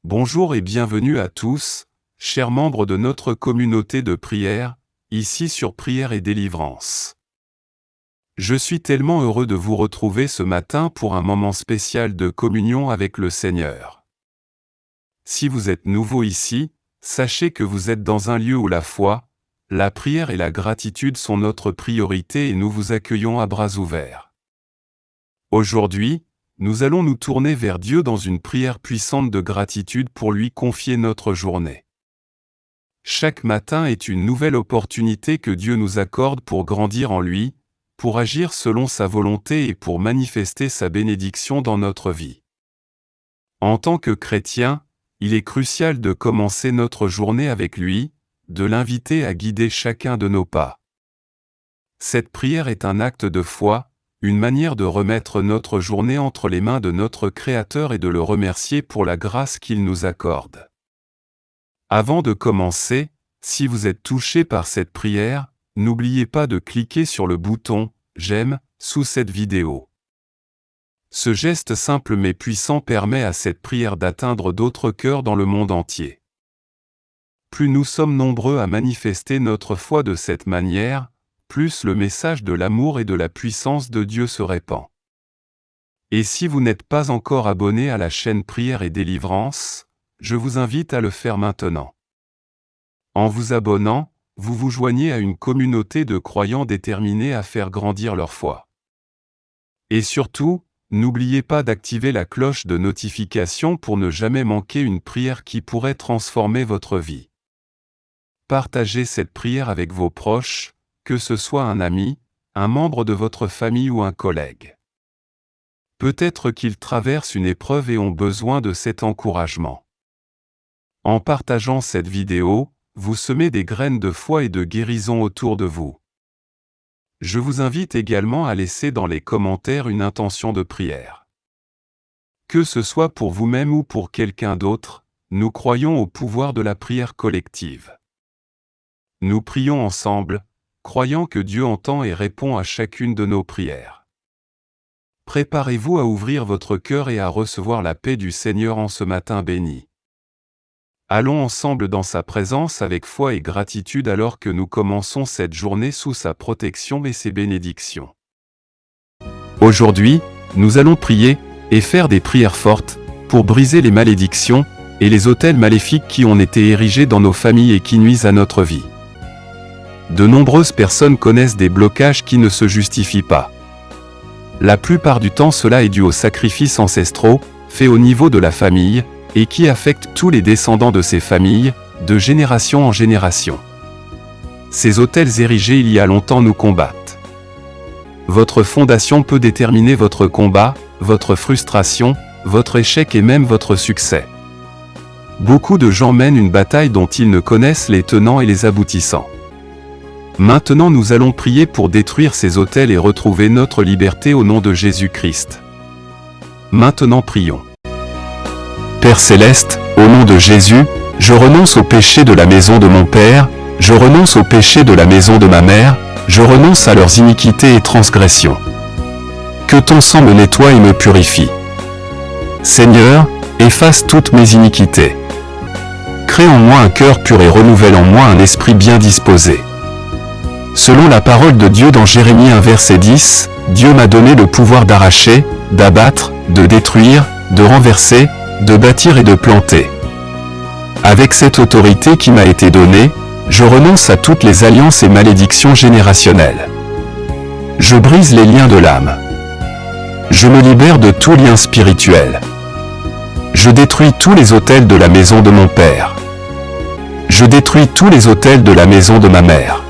Bonjour et bienvenue à tous, chers membres de notre communauté de prière, ici sur Prière et Délivrance. Je suis tellement heureux de vous retrouver ce matin pour un moment spécial de communion avec le Seigneur. Si vous êtes nouveau ici, sachez que vous êtes dans un lieu où la foi, la prière et la gratitude sont notre priorité et nous vous accueillons à bras ouverts. Aujourd'hui, nous allons nous tourner vers Dieu dans une prière puissante de gratitude pour lui confier notre journée. Chaque matin est une nouvelle opportunité que Dieu nous accorde pour grandir en lui, pour agir selon sa volonté et pour manifester sa bénédiction dans notre vie. En tant que chrétien, il est crucial de commencer notre journée avec lui, de l'inviter à guider chacun de nos pas. Cette prière est un acte de foi, une manière de remettre notre journée entre les mains de notre Créateur et de le remercier pour la grâce qu'il nous accorde. Avant de commencer, si vous êtes touché par cette prière, n'oubliez pas de cliquer sur le bouton « J'aime » sous cette vidéo. Ce geste simple mais puissant permet à cette prière d'atteindre d'autres cœurs dans le monde entier. Plus nous sommes nombreux à manifester notre foi de cette manière, plus le message de l'amour et de la puissance de Dieu se répand. Et si vous n'êtes pas encore abonné à la chaîne Prière et Délivrance, je vous invite à le faire maintenant. En vous abonnant, vous vous joignez à une communauté de croyants déterminés à faire grandir leur foi. Et surtout, n'oubliez pas d'activer la cloche de notification pour ne jamais manquer une prière qui pourrait transformer votre vie. Partagez cette prière avec vos proches, que ce soit un ami, un membre de votre famille ou un collègue. Peut-être qu'ils traversent une épreuve et ont besoin de cet encouragement. En partageant cette vidéo, vous semez des graines de foi et de guérison autour de vous. Je vous invite également à laisser dans les commentaires une intention de prière. Que ce soit pour vous-même ou pour quelqu'un d'autre, nous croyons au pouvoir de la prière collective. Nous prions ensemble, croyant que Dieu entend et répond à chacune de nos prières. Préparez-vous à ouvrir votre cœur et à recevoir la paix du Seigneur en ce matin béni. Allons ensemble dans sa présence avec foi et gratitude alors que nous commençons cette journée sous sa protection et ses bénédictions. Aujourd'hui, nous allons prier et faire des prières fortes pour briser les malédictions et les autels maléfiques qui ont été érigés dans nos familles et qui nuisent à notre vie. De nombreuses personnes connaissent des blocages qui ne se justifient pas. La plupart du temps, cela est dû aux sacrifices ancestraux, faits au niveau de la famille, et qui affectent tous les descendants de ces familles, de génération en génération. Ces autels érigés il y a longtemps nous combattent. Votre fondation peut déterminer votre combat, votre frustration, votre échec et même votre succès. Beaucoup de gens mènent une bataille dont ils ne connaissent les tenants et les aboutissants. Maintenant nous allons prier pour détruire ces autels et retrouver notre liberté au nom de Jésus-Christ. Maintenant prions. Père Céleste, au nom de Jésus, je renonce au péché de la maison de mon père, je renonce au péché de la maison de ma mère, je renonce à leurs iniquités et transgressions. Que ton sang me nettoie et me purifie. Seigneur, efface toutes mes iniquités. Crée en moi un cœur pur et renouvelle en moi un esprit bien disposé. Selon la parole de Dieu dans Jérémie 1 verset 10, Dieu m'a donné le pouvoir d'arracher, d'abattre, de détruire, de renverser, de bâtir et de planter. Avec cette autorité qui m'a été donnée, je renonce à toutes les alliances et malédictions générationnelles. Je brise les liens de l'âme. Je me libère de tout lien spirituel. Je détruis tous les autels de la maison de mon père. Je détruis tous les autels de la maison de ma mère.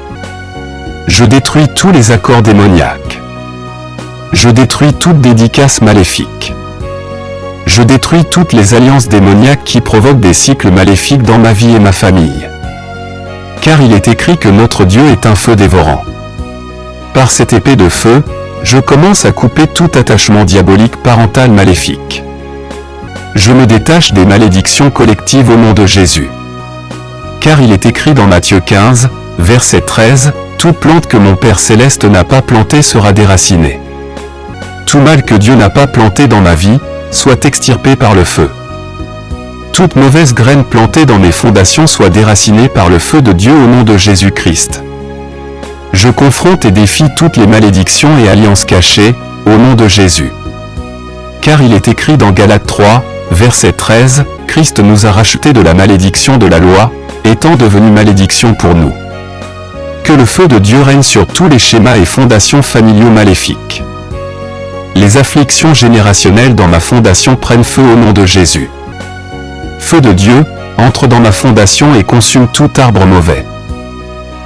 Je détruis tous les accords démoniaques. Je détruis toute dédicace maléfique. Je détruis toutes les alliances démoniaques qui provoquent des cycles maléfiques dans ma vie et ma famille. Car il est écrit que notre Dieu est un feu dévorant. Par cette épée de feu, je commence à couper tout attachement diabolique parental maléfique. Je me détache des malédictions collectives au nom de Jésus. Car il est écrit dans Matthieu 15, verset 13, « Toute plante que mon Père Céleste n'a pas plantée sera déracinée. Tout mal que Dieu n'a pas planté dans ma vie, soit extirpé par le feu. » Toute mauvaise graine plantée dans mes fondations soit déracinée par le feu de Dieu au nom de Jésus-Christ. Je confronte et défie toutes les malédictions et alliances cachées, au nom de Jésus. Car il est écrit dans Galates 3, verset 13, « Christ nous a rachetés de la malédiction de la loi, étant devenu malédiction pour nous. » Que le feu de Dieu règne sur tous les schémas et fondations familiaux maléfiques. Les afflictions générationnelles dans ma fondation prennent feu au nom de Jésus. Feu de Dieu, entre dans ma fondation et consume tout arbre mauvais.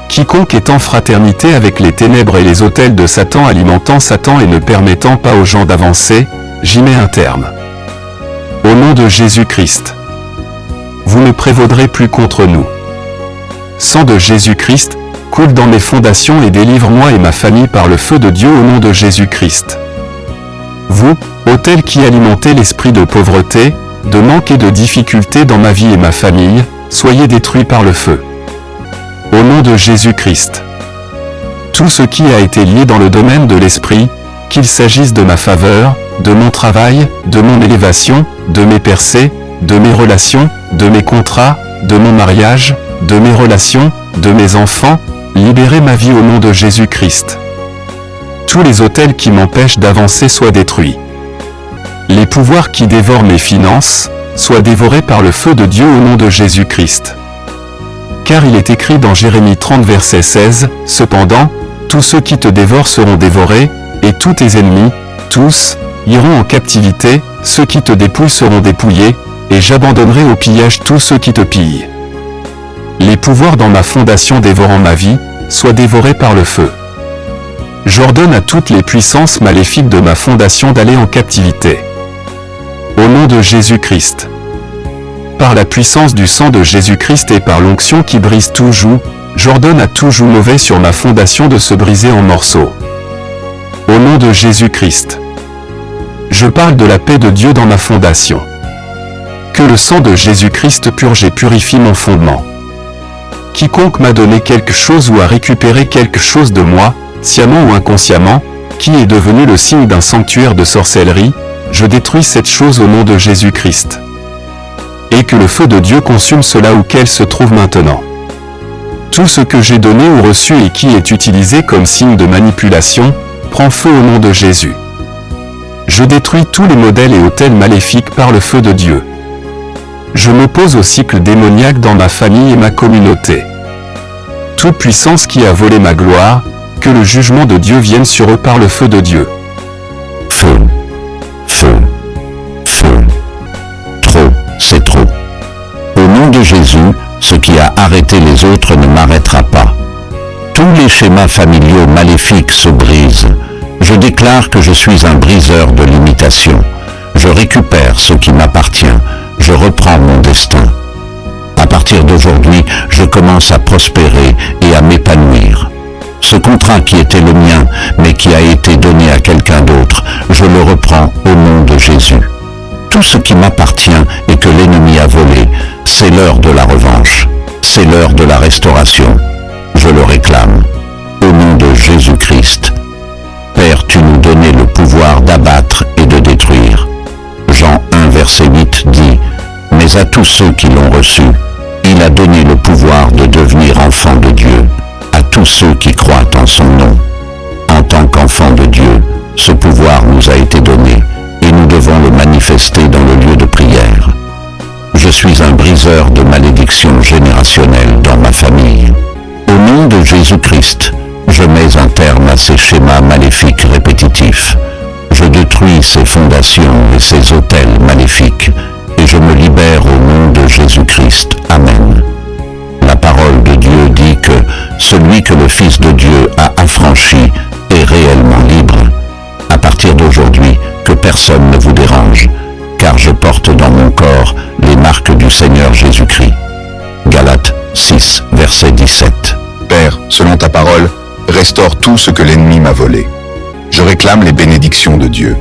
Quiconque est en fraternité avec les ténèbres et les autels de Satan alimentant Satan et ne permettant pas aux gens d'avancer, j'y mets un terme. Au nom de Jésus-Christ. Vous ne prévaudrez plus contre nous. Sang de Jésus-Christ, coule dans mes fondations et délivre-moi et ma famille par le feu de Dieu au nom de Jésus-Christ. Vous, autel qui alimentez l'esprit de pauvreté, de manque et de difficulté dans ma vie et ma famille, soyez détruits par le feu. Au nom de Jésus-Christ. Tout ce qui a été lié dans le domaine de l'esprit, qu'il s'agisse de ma faveur, de mon travail, de mon élévation, de mes percées, de mes relations, de mes contrats, de mon mariage, de mes relations, de mes enfants, libérez ma vie au nom de Jésus-Christ. Tous les autels qui m'empêchent d'avancer soient détruits. Les pouvoirs qui dévorent mes finances, soient dévorés par le feu de Dieu au nom de Jésus-Christ. Car il est écrit dans Jérémie 30 verset 16, « Cependant, tous ceux qui te dévorent seront dévorés, et tous tes ennemis, tous, iront en captivité, ceux qui te dépouillent seront dépouillés, et j'abandonnerai au pillage tous ceux qui te pillent. » Les pouvoirs dans ma fondation dévorant ma vie, soient dévorés par le feu. J'ordonne à toutes les puissances maléfiques de ma fondation d'aller en captivité. Au nom de Jésus-Christ. Par la puissance du sang de Jésus-Christ et par l'onction qui brise tout joug, j'ordonne à tout joug mauvais sur ma fondation de se briser en morceaux. Au nom de Jésus-Christ. Je parle de la paix de Dieu dans ma fondation. Que le sang de Jésus-Christ purge et purifie mon fondement. Quiconque m'a donné quelque chose ou a récupéré quelque chose de moi, sciemment ou inconsciemment, qui est devenu le signe d'un sanctuaire de sorcellerie, je détruis cette chose au nom de Jésus-Christ. Et que le feu de Dieu consume cela où qu'elle se trouve maintenant. Tout ce que j'ai donné ou reçu et qui est utilisé comme signe de manipulation, prend feu au nom de Jésus. Je détruis tous les modèles et autels maléfiques par le feu de Dieu. Je m'oppose au cycle démoniaque dans ma famille et ma communauté. Toute puissance qui a volé ma gloire, que le jugement de Dieu vienne sur eux par le feu de Dieu. Feu, feu, feu. Trop, c'est trop. Au nom de Jésus, ce qui a arrêté les autres ne m'arrêtera pas. Tous les schémas familiaux maléfiques se brisent. Je déclare que je suis un briseur de limitation. Je récupère ce qui m'appartient. Je reprends mon destin. À partir d'aujourd'hui, je commence à prospérer et à m'épanouir. Ce contrat qui était le mien, mais qui a été donné à quelqu'un d'autre, je le reprends au nom de Jésus. Tout ce qui m'appartient et que l'ennemi a volé, c'est l'heure de la revanche. C'est l'heure de la restauration. Je le réclame. Au nom de Jésus-Christ. Père, tu nous donnais le pouvoir d'abattre et de détruire. Jean 1, verset 8 dit, « Mais à tous ceux qui l'ont reçu, il a donné le pouvoir de devenir enfants de Dieu, à tous ceux qui croient en son nom. » En tant qu'enfants de Dieu, ce pouvoir nous a été donné et nous devons le manifester dans le lieu de prière. Je suis un briseur de malédictions générationnelles dans ma famille. Au nom de Jésus-Christ, je mets un terme à ces schémas maléfiques répétitifs. Je détruis ces fondations et ces autels maléfiques et je me libère au nom de Jésus-Christ. Amen. La parole de Dieu dit que celui que le Fils de Dieu a affranchi est réellement libre. À partir d'aujourd'hui, que personne ne vous dérange, car je porte dans mon corps les marques du Seigneur Jésus-Christ. Galates 6, verset 17. Père, selon ta parole, restaure tout ce que l'ennemi m'a volé. Je réclame les bénédictions de Dieu.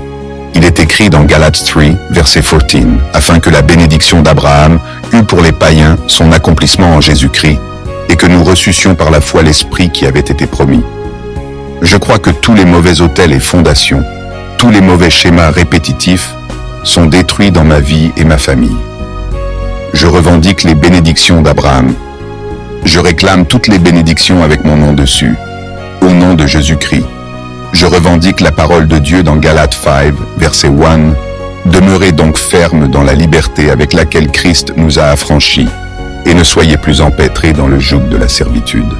Il est écrit dans Galates 3, verset 14, afin que la bénédiction d'Abraham eût pour les païens son accomplissement en Jésus-Christ, et que nous reçussions par la foi l'Esprit qui avait été promis. Je crois que tous les mauvais autels et fondations, tous les mauvais schémas répétitifs sont détruits dans ma vie et ma famille. revendique les bénédictions d'Abraham. Je réclame toutes les bénédictions avec mon nom dessus, au nom de Jésus-Christ. Je revendique la parole de Dieu dans Galates 5, verset 1. Demeurez donc fermes dans la liberté avec laquelle Christ nous a affranchis, et ne soyez plus empêtrés dans le joug de la servitude.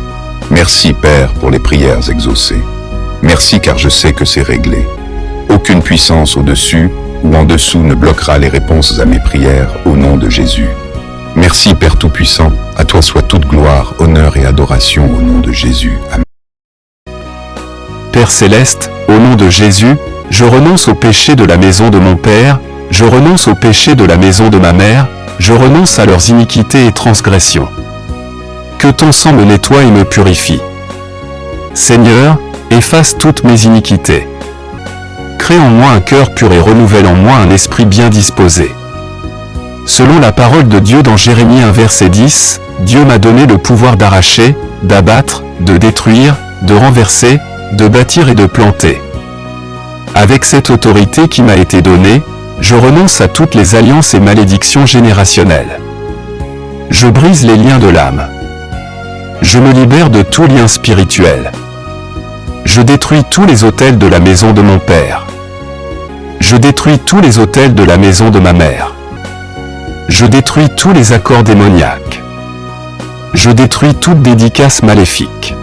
Merci, Père, pour les prières exaucées. Merci car je sais que c'est réglé. Aucune puissance au-dessus ou en dessous ne bloquera les réponses à mes prières au nom de Jésus. Merci, Père Tout-Puissant, à toi soit toute gloire, honneur et adoration au nom de Jésus. Amen. Père Céleste, au nom de Jésus, je renonce au péché de la maison de mon père, je renonce au péché de la maison de ma mère, je renonce à leurs iniquités et transgressions. Que ton sang me nettoie et me purifie. Seigneur, efface toutes mes iniquités. Crée en moi un cœur pur et renouvelle en moi un esprit bien disposé. Selon la parole de Dieu dans Jérémie 1 verset 10, Dieu m'a donné le pouvoir d'arracher, d'abattre, de détruire, de renverser, de bâtir et de planter. Avec cette autorité qui m'a été donnée, je renonce à toutes les alliances et malédictions générationnelles. Je brise les liens de l'âme. Je me libère de tout lien spirituel. Je détruis tous les autels de la maison de mon père. Je détruis tous les autels de la maison de ma mère. Je détruis tous les accords démoniaques. Je détruis toute dédicace maléfique.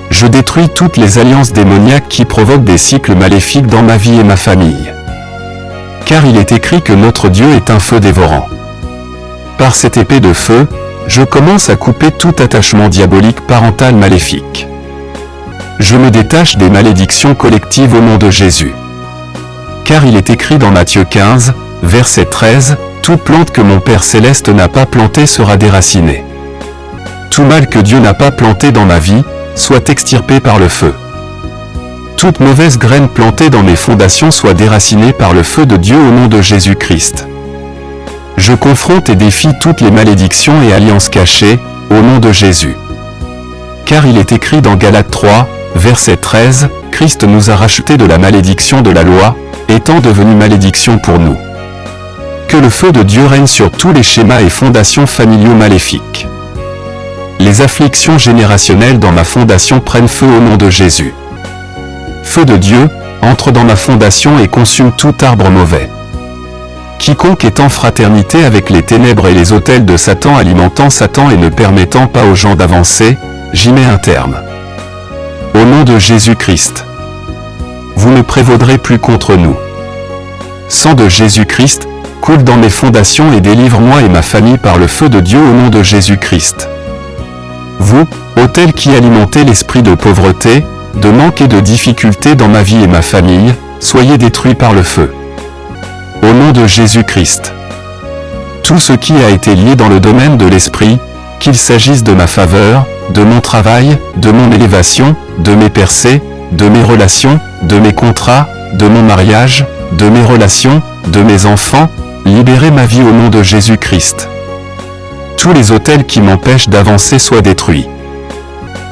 Je détruis toutes les alliances démoniaques qui provoquent des cycles maléfiques dans ma vie et ma famille. Car il est écrit que notre Dieu est un feu dévorant. Par cette épée de feu, je commence à couper tout attachement diabolique parental maléfique. Je me détache des malédictions collectives au nom de Jésus. Car il est écrit dans Matthieu 15, verset 13, « Toute plante que mon Père Céleste n'a pas plantée sera déracinée. Tout mal que Dieu n'a pas planté dans ma vie, soit extirpé par le feu. Toute mauvaise graine plantée dans mes fondations soit déracinée par le feu de Dieu au nom de Jésus-Christ. Je confronte et défie toutes les malédictions et alliances cachées, au nom de Jésus. Car il est écrit dans Galates 3, verset 13, « Christ nous a rachetés de la malédiction de la loi, étant devenu malédiction pour nous. » Que le feu de Dieu règne sur tous les schémas et fondations familiaux maléfiques. Les afflictions générationnelles dans ma fondation prennent feu au nom de Jésus. Feu de Dieu, entre dans ma fondation et consume tout arbre mauvais. Quiconque est en fraternité avec les ténèbres et les autels de Satan alimentant Satan et ne permettant pas aux gens d'avancer, j'y mets un terme. Au nom de Jésus-Christ. Vous ne prévaudrez plus contre nous. Sang de Jésus-Christ, coule dans mes fondations et délivre-moi et ma famille par le feu de Dieu au nom de Jésus-Christ. Vous, autel qui alimentez l'esprit de pauvreté, de manque et de difficulté dans ma vie et ma famille, soyez détruits par le feu. Au nom de Jésus-Christ. Tout ce qui a été lié dans le domaine de l'esprit, qu'il s'agisse de ma faveur, de mon travail, de mon élévation, de mes percées, de mes relations, de mes contrats, de mon mariage, de mes relations, de mes enfants, libérez ma vie au nom de Jésus-Christ. Tous les autels qui m'empêchent d'avancer soient détruits.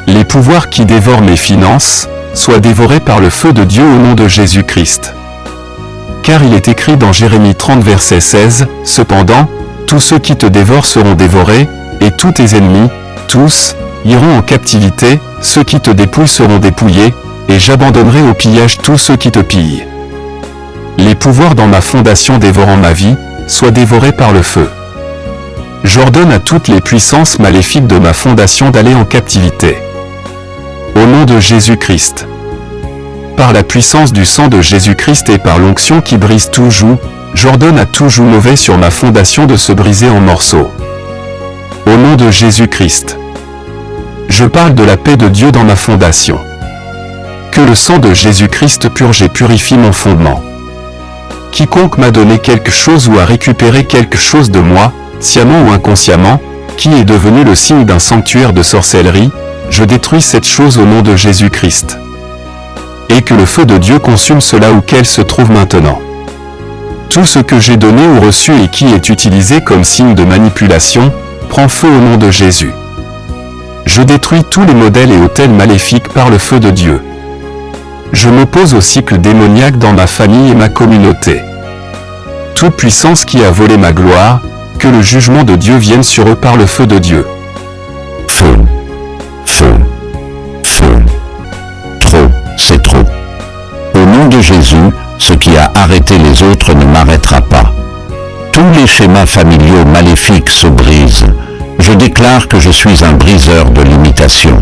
Les pouvoirs qui dévorent mes finances, soient dévorés par le feu de Dieu au nom de Jésus-Christ. Car il est écrit dans Jérémie 30 verset 16, « Cependant, tous ceux qui te dévorent seront dévorés, et tous tes ennemis, tous, iront en captivité, ceux qui te dépouillent seront dépouillés, et j'abandonnerai au pillage tous ceux qui te pillent. » Les pouvoirs dans ma fondation dévorant ma vie, soient dévorés par le feu. J'ordonne à toutes les puissances maléfiques de ma fondation d'aller en captivité. Au nom de Jésus-Christ. Par la puissance du sang de Jésus-Christ et par l'onction qui brise tout joug, j'ordonne à tout joug mauvais sur ma fondation de se briser en morceaux. Au nom de Jésus-Christ. Je parle de la paix de Dieu dans ma fondation. Que le sang de Jésus-Christ purge et purifie mon fondement. Quiconque m'a donné quelque chose ou a récupéré quelque chose de moi, sciemment ou inconsciemment, qui est devenu le signe d'un sanctuaire de sorcellerie, je détruis cette chose au nom de Jésus-Christ. Et que le feu de Dieu consume cela où qu'elle se trouve maintenant. Tout ce que j'ai donné ou reçu et qui est utilisé comme signe de manipulation, prend feu au nom de Jésus. Je détruis tous les modèles et autels maléfiques par le feu de Dieu. Je m'oppose au cycle démoniaque dans ma famille et ma communauté. Toute puissance qui a volé ma gloire, que le jugement de Dieu vienne sur eux par le feu de Dieu. Feu, feu, feu. Trop, c'est trop. Au nom de Jésus, ce qui a arrêté les autres ne m'arrêtera pas. Tous les schémas familiaux maléfiques se brisent. Je déclare que je suis un briseur de limitation.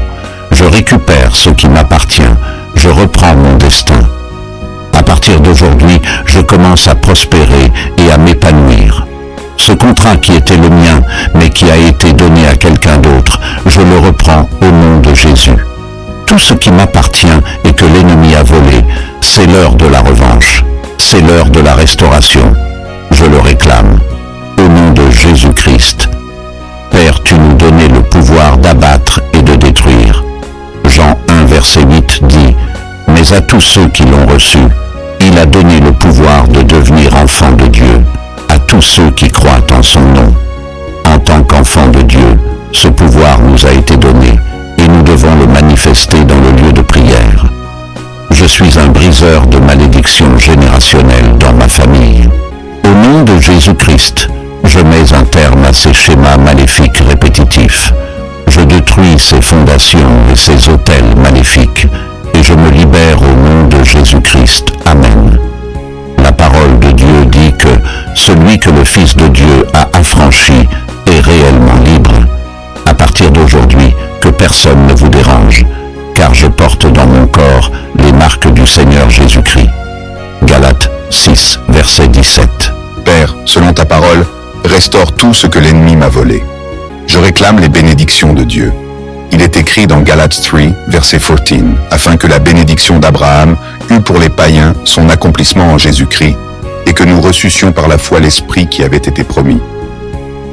Je récupère ce qui m'appartient. Je reprends mon destin. À partir d'aujourd'hui, je commence à prospérer et à m'épanouir. Ce contrat qui était le mien, mais qui a été donné à quelqu'un d'autre, je le reprends au nom de Jésus. Tout ce qui m'appartient et que l'ennemi a volé, c'est l'heure de la revanche. C'est l'heure de la restauration. Je le réclame. Au nom de Jésus-Christ. Père, tu nous donnais le pouvoir d'abattre et de détruire. Jean 1, verset 8 dit, « Mais à tous ceux qui l'ont reçu, il a donné le pouvoir de devenir enfants de Dieu, à tous ceux qui croient en son nom. » En tant qu'enfants de Dieu, ce pouvoir nous a été donné et nous devons le manifester dans le lieu de prière. Je suis un briseur de malédictions générationnelles dans ma famille. Au nom de Jésus-Christ, je mets un terme à ces schémas maléfiques répétitifs. Je détruis ces fondations et ces autels maléfiques et je me libère au nom de Jésus-Christ. Amen. La parole de Dieu dit que celui que le Fils de Dieu a affranchi est réellement libre. À partir d'aujourd'hui, que personne ne vous dérange, car je porte dans mon corps les marques du Seigneur Jésus-Christ. Galates 6, verset 17. Père, selon ta parole, restaure tout ce que l'ennemi m'a volé. Je réclame les bénédictions de Dieu. Il est écrit dans Galates 3, verset 14, afin que la bénédiction d'Abraham eût pour les païens son accomplissement en Jésus-Christ, et que nous reçussions par la foi l'Esprit qui avait été promis.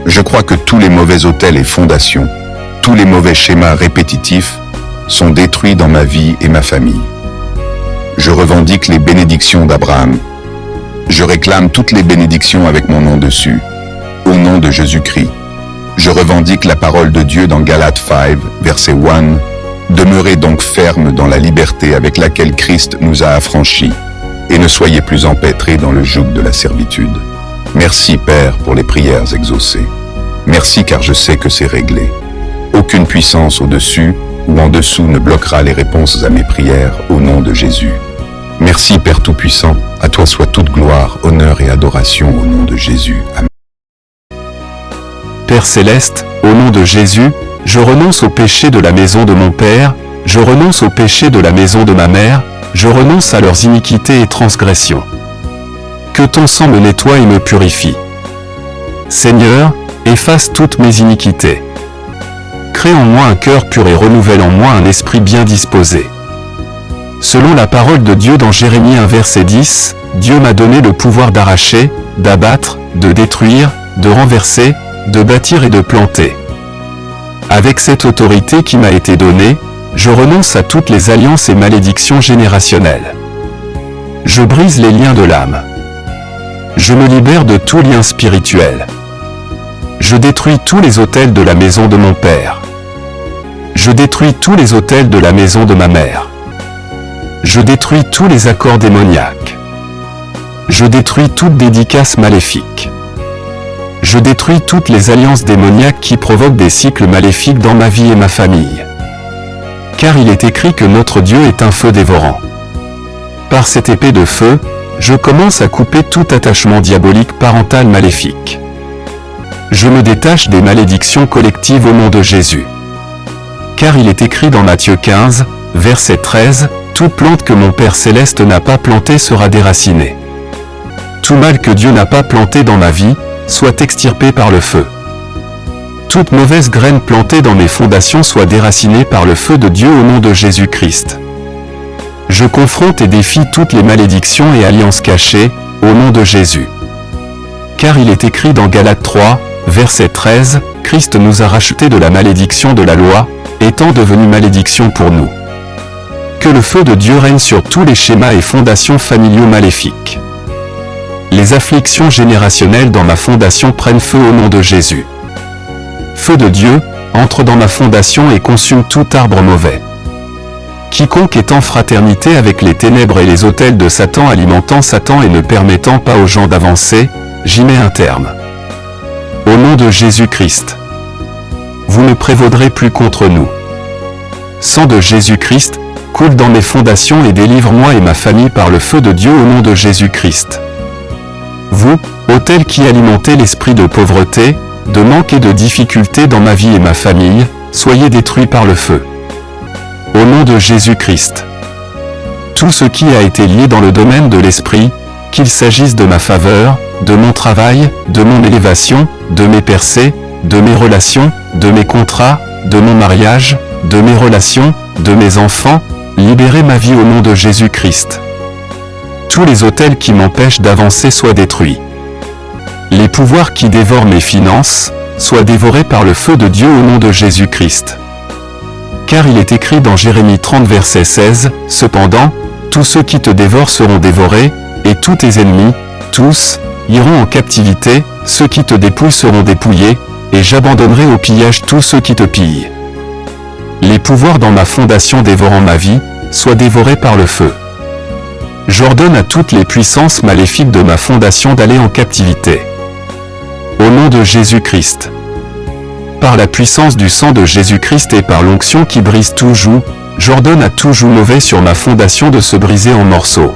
Je crois que tous les mauvais autels et fondations, tous les mauvais schémas répétitifs sont détruits dans ma vie et ma famille. Je revendique les bénédictions d'Abraham. Je réclame toutes les bénédictions avec mon nom dessus, au nom de Jésus-Christ. Je revendique la parole de Dieu dans Galates 5, verset 1. Demeurez donc fermes dans la liberté avec laquelle Christ nous a affranchis, et ne soyez plus empêtrés dans le joug de la servitude. Merci, Père, pour les prières exaucées. Merci car je sais que c'est réglé. Aucune puissance au-dessus ou en dessous ne bloquera les réponses à mes prières au nom de Jésus. Merci, Père Tout-Puissant, à toi soit toute gloire, honneur et adoration au nom de Jésus. Amen. Père Céleste, au nom de Jésus, je renonce au péché de la maison de mon père, je renonce au péché de la maison de ma mère, je renonce à leurs iniquités et transgressions. Que ton sang me nettoie et me purifie. Seigneur, efface toutes mes iniquités. Crée en moi un cœur pur et renouvelle en moi un esprit bien disposé. Selon la parole de Dieu dans Jérémie 1 verset 10, Dieu m'a donné le pouvoir d'arracher, d'abattre, de détruire, de renverser, de bâtir et de planter. Avec cette autorité qui m'a été donnée, je renonce à toutes les alliances et malédictions générationnelles. Je brise les liens de l'âme. Je me libère de tout lien spirituel. Je détruis tous les autels de la maison de mon père. Je détruis tous les autels de la maison de ma mère. Je détruis tous les accords démoniaques. Je détruis toute dédicace maléfique. Je détruis toutes les alliances démoniaques qui provoquent des cycles maléfiques dans ma vie et ma famille. Car il est écrit que notre Dieu est un feu dévorant. Par cette épée de feu, je commence à couper tout attachement diabolique parental maléfique. Je me détache des malédictions collectives au nom de Jésus. Car il est écrit dans Matthieu 15, verset 13, « Toute plante que mon Père Céleste n'a pas plantée sera déracinée. Tout mal que Dieu n'a pas planté dans ma vie, soit extirpé par le feu. Toute mauvaise graine plantée dans mes fondations soit déracinée par le feu de Dieu au nom de Jésus-Christ. Je confronte et défie toutes les malédictions et alliances cachées, au nom de Jésus. Car il est écrit dans Galates 3, verset 13, « Christ nous a rachetés de la malédiction de la loi, étant devenu malédiction pour nous. » Que le feu de Dieu règne sur tous les schémas et fondations familiaux maléfiques. Les afflictions générationnelles dans ma fondation prennent feu au nom de Jésus. Feu de Dieu, entre dans ma fondation et consume tout arbre mauvais. Quiconque est en fraternité avec les ténèbres et les autels de Satan alimentant Satan et ne permettant pas aux gens d'avancer, j'y mets un terme. Au nom de Jésus-Christ. Vous ne prévaudrez plus contre nous. Sang de Jésus-Christ, coule dans mes fondations et délivre-moi et ma famille par le feu de Dieu au nom de Jésus-Christ. Vous, autel qui alimentez l'esprit de pauvreté, de manque et de difficulté dans ma vie et ma famille, soyez détruits par le feu. Au nom de Jésus-Christ. Tout ce qui a été lié dans le domaine de l'esprit, qu'il s'agisse de ma faveur, de mon travail, de mon élévation, de mes percées, de mes relations, de mes contrats, de mon mariage, de mes relations, de mes enfants, libérez ma vie au nom de Jésus-Christ. Tous les autels qui m'empêchent d'avancer soient détruits. Les pouvoirs qui dévorent mes finances, soient dévorés par le feu de Dieu au nom de Jésus-Christ. Car il est écrit dans Jérémie 30 verset 16, « Cependant, tous ceux qui te dévorent seront dévorés, et tous tes ennemis, tous, iront en captivité, ceux qui te dépouillent seront dépouillés, et j'abandonnerai au pillage tous ceux qui te pillent. » Les pouvoirs dans ma fondation dévorant ma vie, soient dévorés par le feu. J'ordonne à toutes les puissances maléfiques de ma fondation d'aller en captivité. Au nom de Jésus-Christ. Par la puissance du sang de Jésus-Christ et par l'onction qui brise tout joug, j'ordonne à tout joug mauvais sur ma fondation de se briser en morceaux.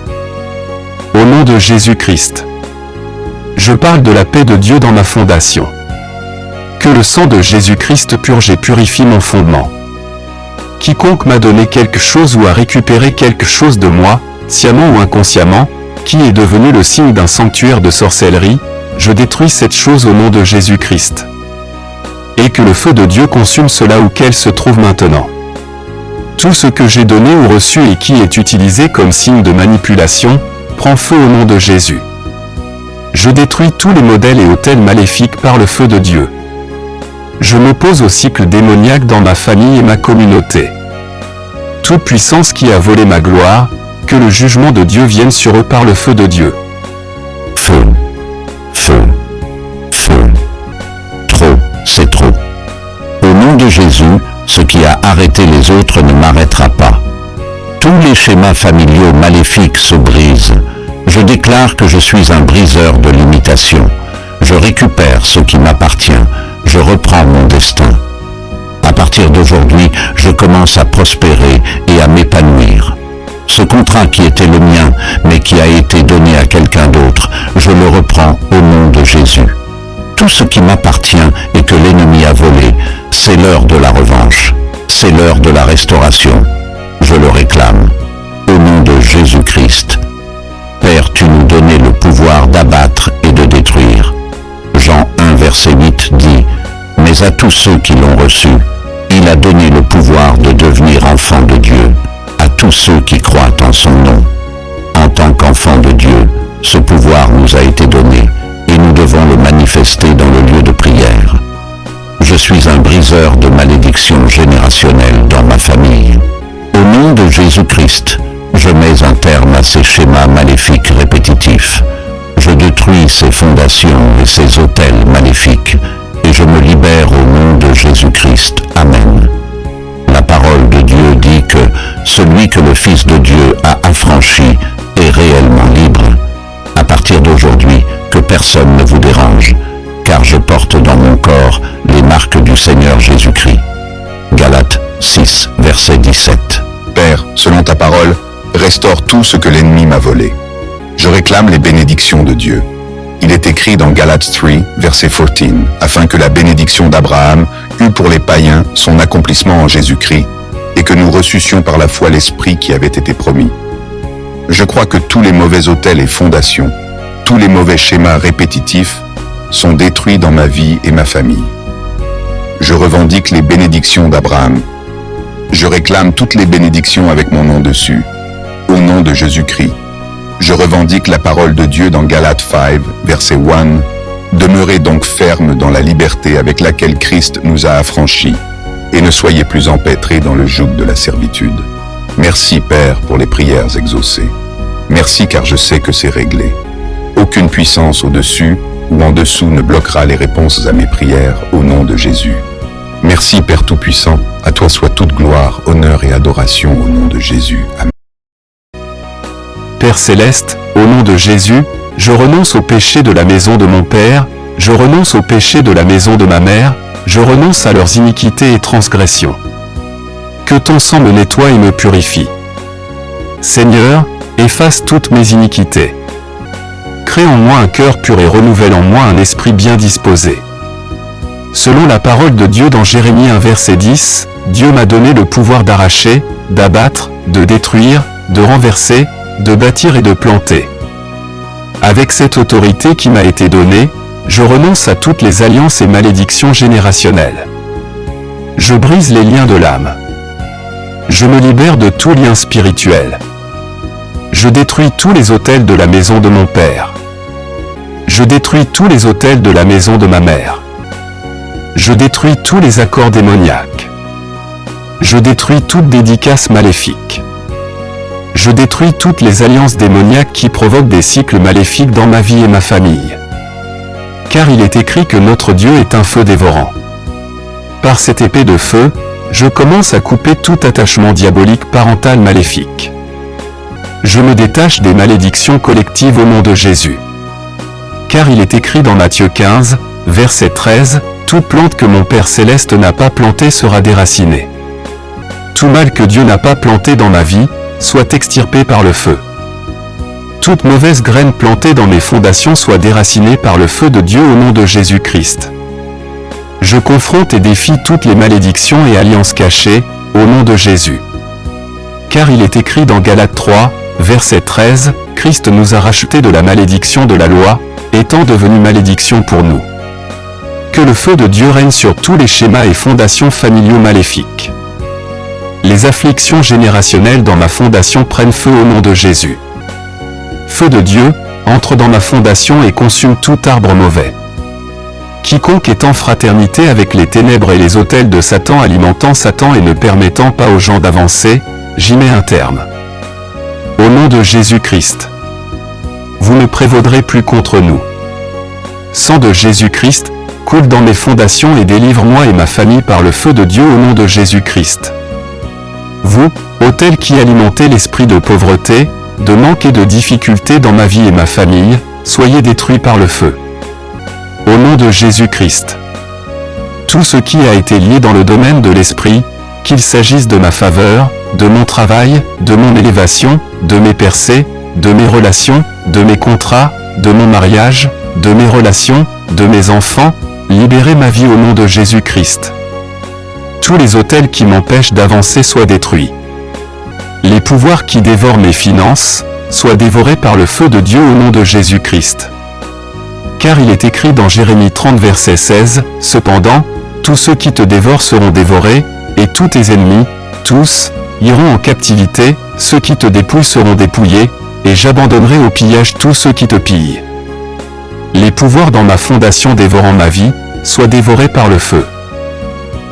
Au nom de Jésus-Christ. Je parle de la paix de Dieu dans ma fondation. Que le sang de Jésus-Christ purge et purifie mon fondement. Quiconque m'a donné quelque chose ou a récupéré quelque chose de moi, sciemment ou inconsciemment, qui est devenu le signe d'un sanctuaire de sorcellerie, je détruis cette chose au nom de Jésus-Christ. Et que le feu de Dieu consume cela où qu'elle se trouve maintenant. Tout ce que j'ai donné ou reçu et qui est utilisé comme signe de manipulation, prend feu au nom de Jésus. Je détruis tous les modèles et autels maléfiques par le feu de Dieu. Je m'oppose au cycle démoniaque dans ma famille et ma communauté. Toute puissance qui a volé ma gloire, que le jugement de Dieu vienne sur eux par le feu de Dieu. Feu, feu, feu. Trop, c'est trop. Au nom de Jésus, ce qui a arrêté les autres ne m'arrêtera pas. Tous les schémas familiaux maléfiques se brisent. Je déclare que je suis un briseur de limitation. Je récupère ce qui m'appartient. Je reprends mon destin. À partir d'aujourd'hui, je commence à prospérer et à m'épanouir. Ce contrat qui était le mien, mais qui a été donné à quelqu'un d'autre, je le reprends au nom de Jésus. Tout ce qui m'appartient et que l'ennemi a volé, c'est l'heure de la revanche. C'est l'heure de la restauration. Je le réclame. Au nom de Jésus-Christ. Père, tu nous donnais le pouvoir d'abattre et de détruire. Jean 1, verset 8 dit, « Mais à tous ceux qui l'ont reçu, il a donné le pouvoir de devenir enfants de Dieu, à tous ceux qui croient en son nom. » En tant qu'enfants de Dieu, ce pouvoir nous a été donné, et nous devons le manifester dans le lieu de prière. Je suis un briseur de malédictions générationnelles dans ma famille. Au nom de Jésus-Christ, je mets un terme à ces schémas maléfiques répétitifs. Je détruis ces fondations et ces autels maléfiques, et je me libère au nom de Jésus-Christ. Amen. La parole de Dieu dit que celui que le Fils de Dieu a affranchi est réellement libre. À partir d'aujourd'hui, que personne ne vous dérange, car je porte dans mon corps les marques du Seigneur Jésus-Christ. Galates 6, verset 17. Père, selon ta parole, restaure tout ce que l'ennemi m'a volé. Je réclame les bénédictions de Dieu. Il est écrit dans Galates 3, verset 14, afin que la bénédiction d'Abraham eût pour les païens son accomplissement en Jésus-Christ, et que nous reçussions par la foi l'Esprit qui avait été promis. Je crois que tous les mauvais autels et fondations, tous les mauvais schémas répétitifs sont détruits dans ma vie et ma famille. Je revendique les bénédictions d'Abraham. Je réclame toutes les bénédictions avec mon nom dessus, au nom de Jésus-Christ. Je revendique la parole de Dieu dans Galates 5, verset 1. Demeurez donc fermes dans la liberté avec laquelle Christ nous a affranchis, et ne soyez plus empêtrés dans le joug de la servitude. Merci, Père, pour les prières exaucées. Merci car je sais que c'est réglé. Aucune puissance au-dessus ou en dessous ne bloquera les réponses à mes prières au nom de Jésus. Merci, Père Tout-Puissant, à toi soit toute gloire, honneur et adoration au nom de Jésus. Amen. Père céleste, au nom de Jésus, je renonce au péché de la maison de mon Père, Je renonce au péché de la maison de ma mère, je renonce à leurs iniquités et transgressions. Que ton sang me nettoie et me purifie. Seigneur, efface toutes mes iniquités. Crée en moi un cœur pur et renouvelle en moi un esprit bien disposé. Selon la parole de Dieu dans Jérémie 1 verset 10, Dieu m'a donné le pouvoir d'arracher, d'abattre, de détruire, de renverser, de bâtir et de planter. Avec cette autorité qui m'a été donnée, je renonce à toutes les alliances et malédictions générationnelles. Je brise les liens de l'âme. Je me libère de tout lien spirituel. Je détruis tous les autels de la maison de mon père. Je détruis tous les autels de la maison de ma mère. Je détruis tous les accords démoniaques. Je détruis toute dédicace maléfique. Je détruis toutes les alliances démoniaques qui provoquent des cycles maléfiques dans ma vie et ma famille. Car il est écrit que notre Dieu est un feu dévorant. Par cette épée de feu, je commence à couper tout attachement diabolique parental maléfique. Je me détache des malédictions collectives au nom de Jésus. Car il est écrit dans Matthieu 15, verset 13, « Toute plante que mon Père Céleste n'a pas plantée sera déracinée. Tout mal que Dieu n'a pas planté dans ma vie, soit extirpé par le feu. Toute mauvaise graine plantée dans mes fondations soit déracinée par le feu de Dieu au nom de Jésus-Christ. Je confronte et défie toutes les malédictions et alliances cachées, au nom de Jésus. Car il est écrit dans Galates 3, verset 13, « Christ nous a rachetés de la malédiction de la loi, étant devenu malédiction pour nous. » Que le feu de Dieu règne sur tous les schémas et fondations familiaux maléfiques. Les afflictions générationnelles dans ma fondation prennent feu au nom de Jésus. Feu de Dieu, entre dans ma fondation et consume tout arbre mauvais. Quiconque est en fraternité avec les ténèbres et les autels de Satan alimentant Satan et ne permettant pas aux gens d'avancer, j'y mets un terme. Au nom de Jésus-Christ. Vous ne prévaudrez plus contre nous. Sang de Jésus-Christ, coule dans mes fondations et délivre-moi et ma famille par le feu de Dieu au nom de Jésus-Christ. Vous, autel qui alimentez l'esprit de pauvreté, de manque et de difficulté dans ma vie et ma famille, soyez détruits par le feu. Au nom de Jésus-Christ. Tout ce qui a été lié dans le domaine de l'esprit, qu'il s'agisse de ma faveur, de mon travail, de mon élévation, de mes percées, de mes relations, de mes contrats, de mon mariage, de mes relations, de mes enfants, libérez ma vie au nom de Jésus-Christ. Tous les autels qui m'empêchent d'avancer soient détruits. Les pouvoirs qui dévorent mes finances, soient dévorés par le feu de Dieu au nom de Jésus-Christ. Car il est écrit dans Jérémie 30 verset 16, « Cependant, tous ceux qui te dévorent seront dévorés, et tous tes ennemis, tous, iront en captivité, ceux qui te dépouillent seront dépouillés, et j'abandonnerai au pillage tous ceux qui te pillent. » Les pouvoirs dans ma fondation dévorant ma vie, soient dévorés par le feu.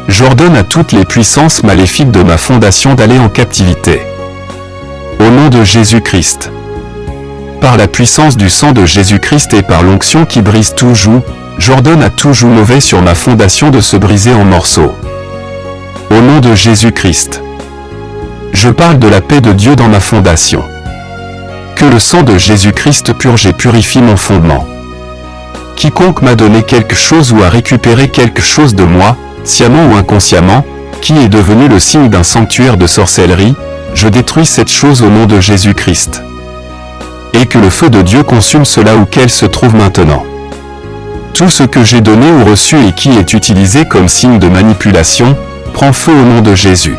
J'ordonne à toutes les puissances maléfiques de ma fondation d'aller en captivité. Au nom de Jésus-Christ. Par la puissance du sang de Jésus-Christ et par l'onction qui brise tout joug, j'ordonne à tout joug mauvais sur ma fondation de se briser en morceaux. Au nom de Jésus-Christ. Je parle de la paix de Dieu dans ma fondation. Que le sang de Jésus-Christ purge et purifie mon fondement. Quiconque m'a donné quelque chose ou a récupéré quelque chose de moi, sciemment ou inconsciemment, qui est devenu le signe d'un sanctuaire de sorcellerie, je détruis cette chose au nom de Jésus-Christ. Et que le feu de Dieu consume cela où qu'elle se trouve maintenant. Tout ce que j'ai donné ou reçu et qui est utilisé comme signe de manipulation, prend feu au nom de Jésus.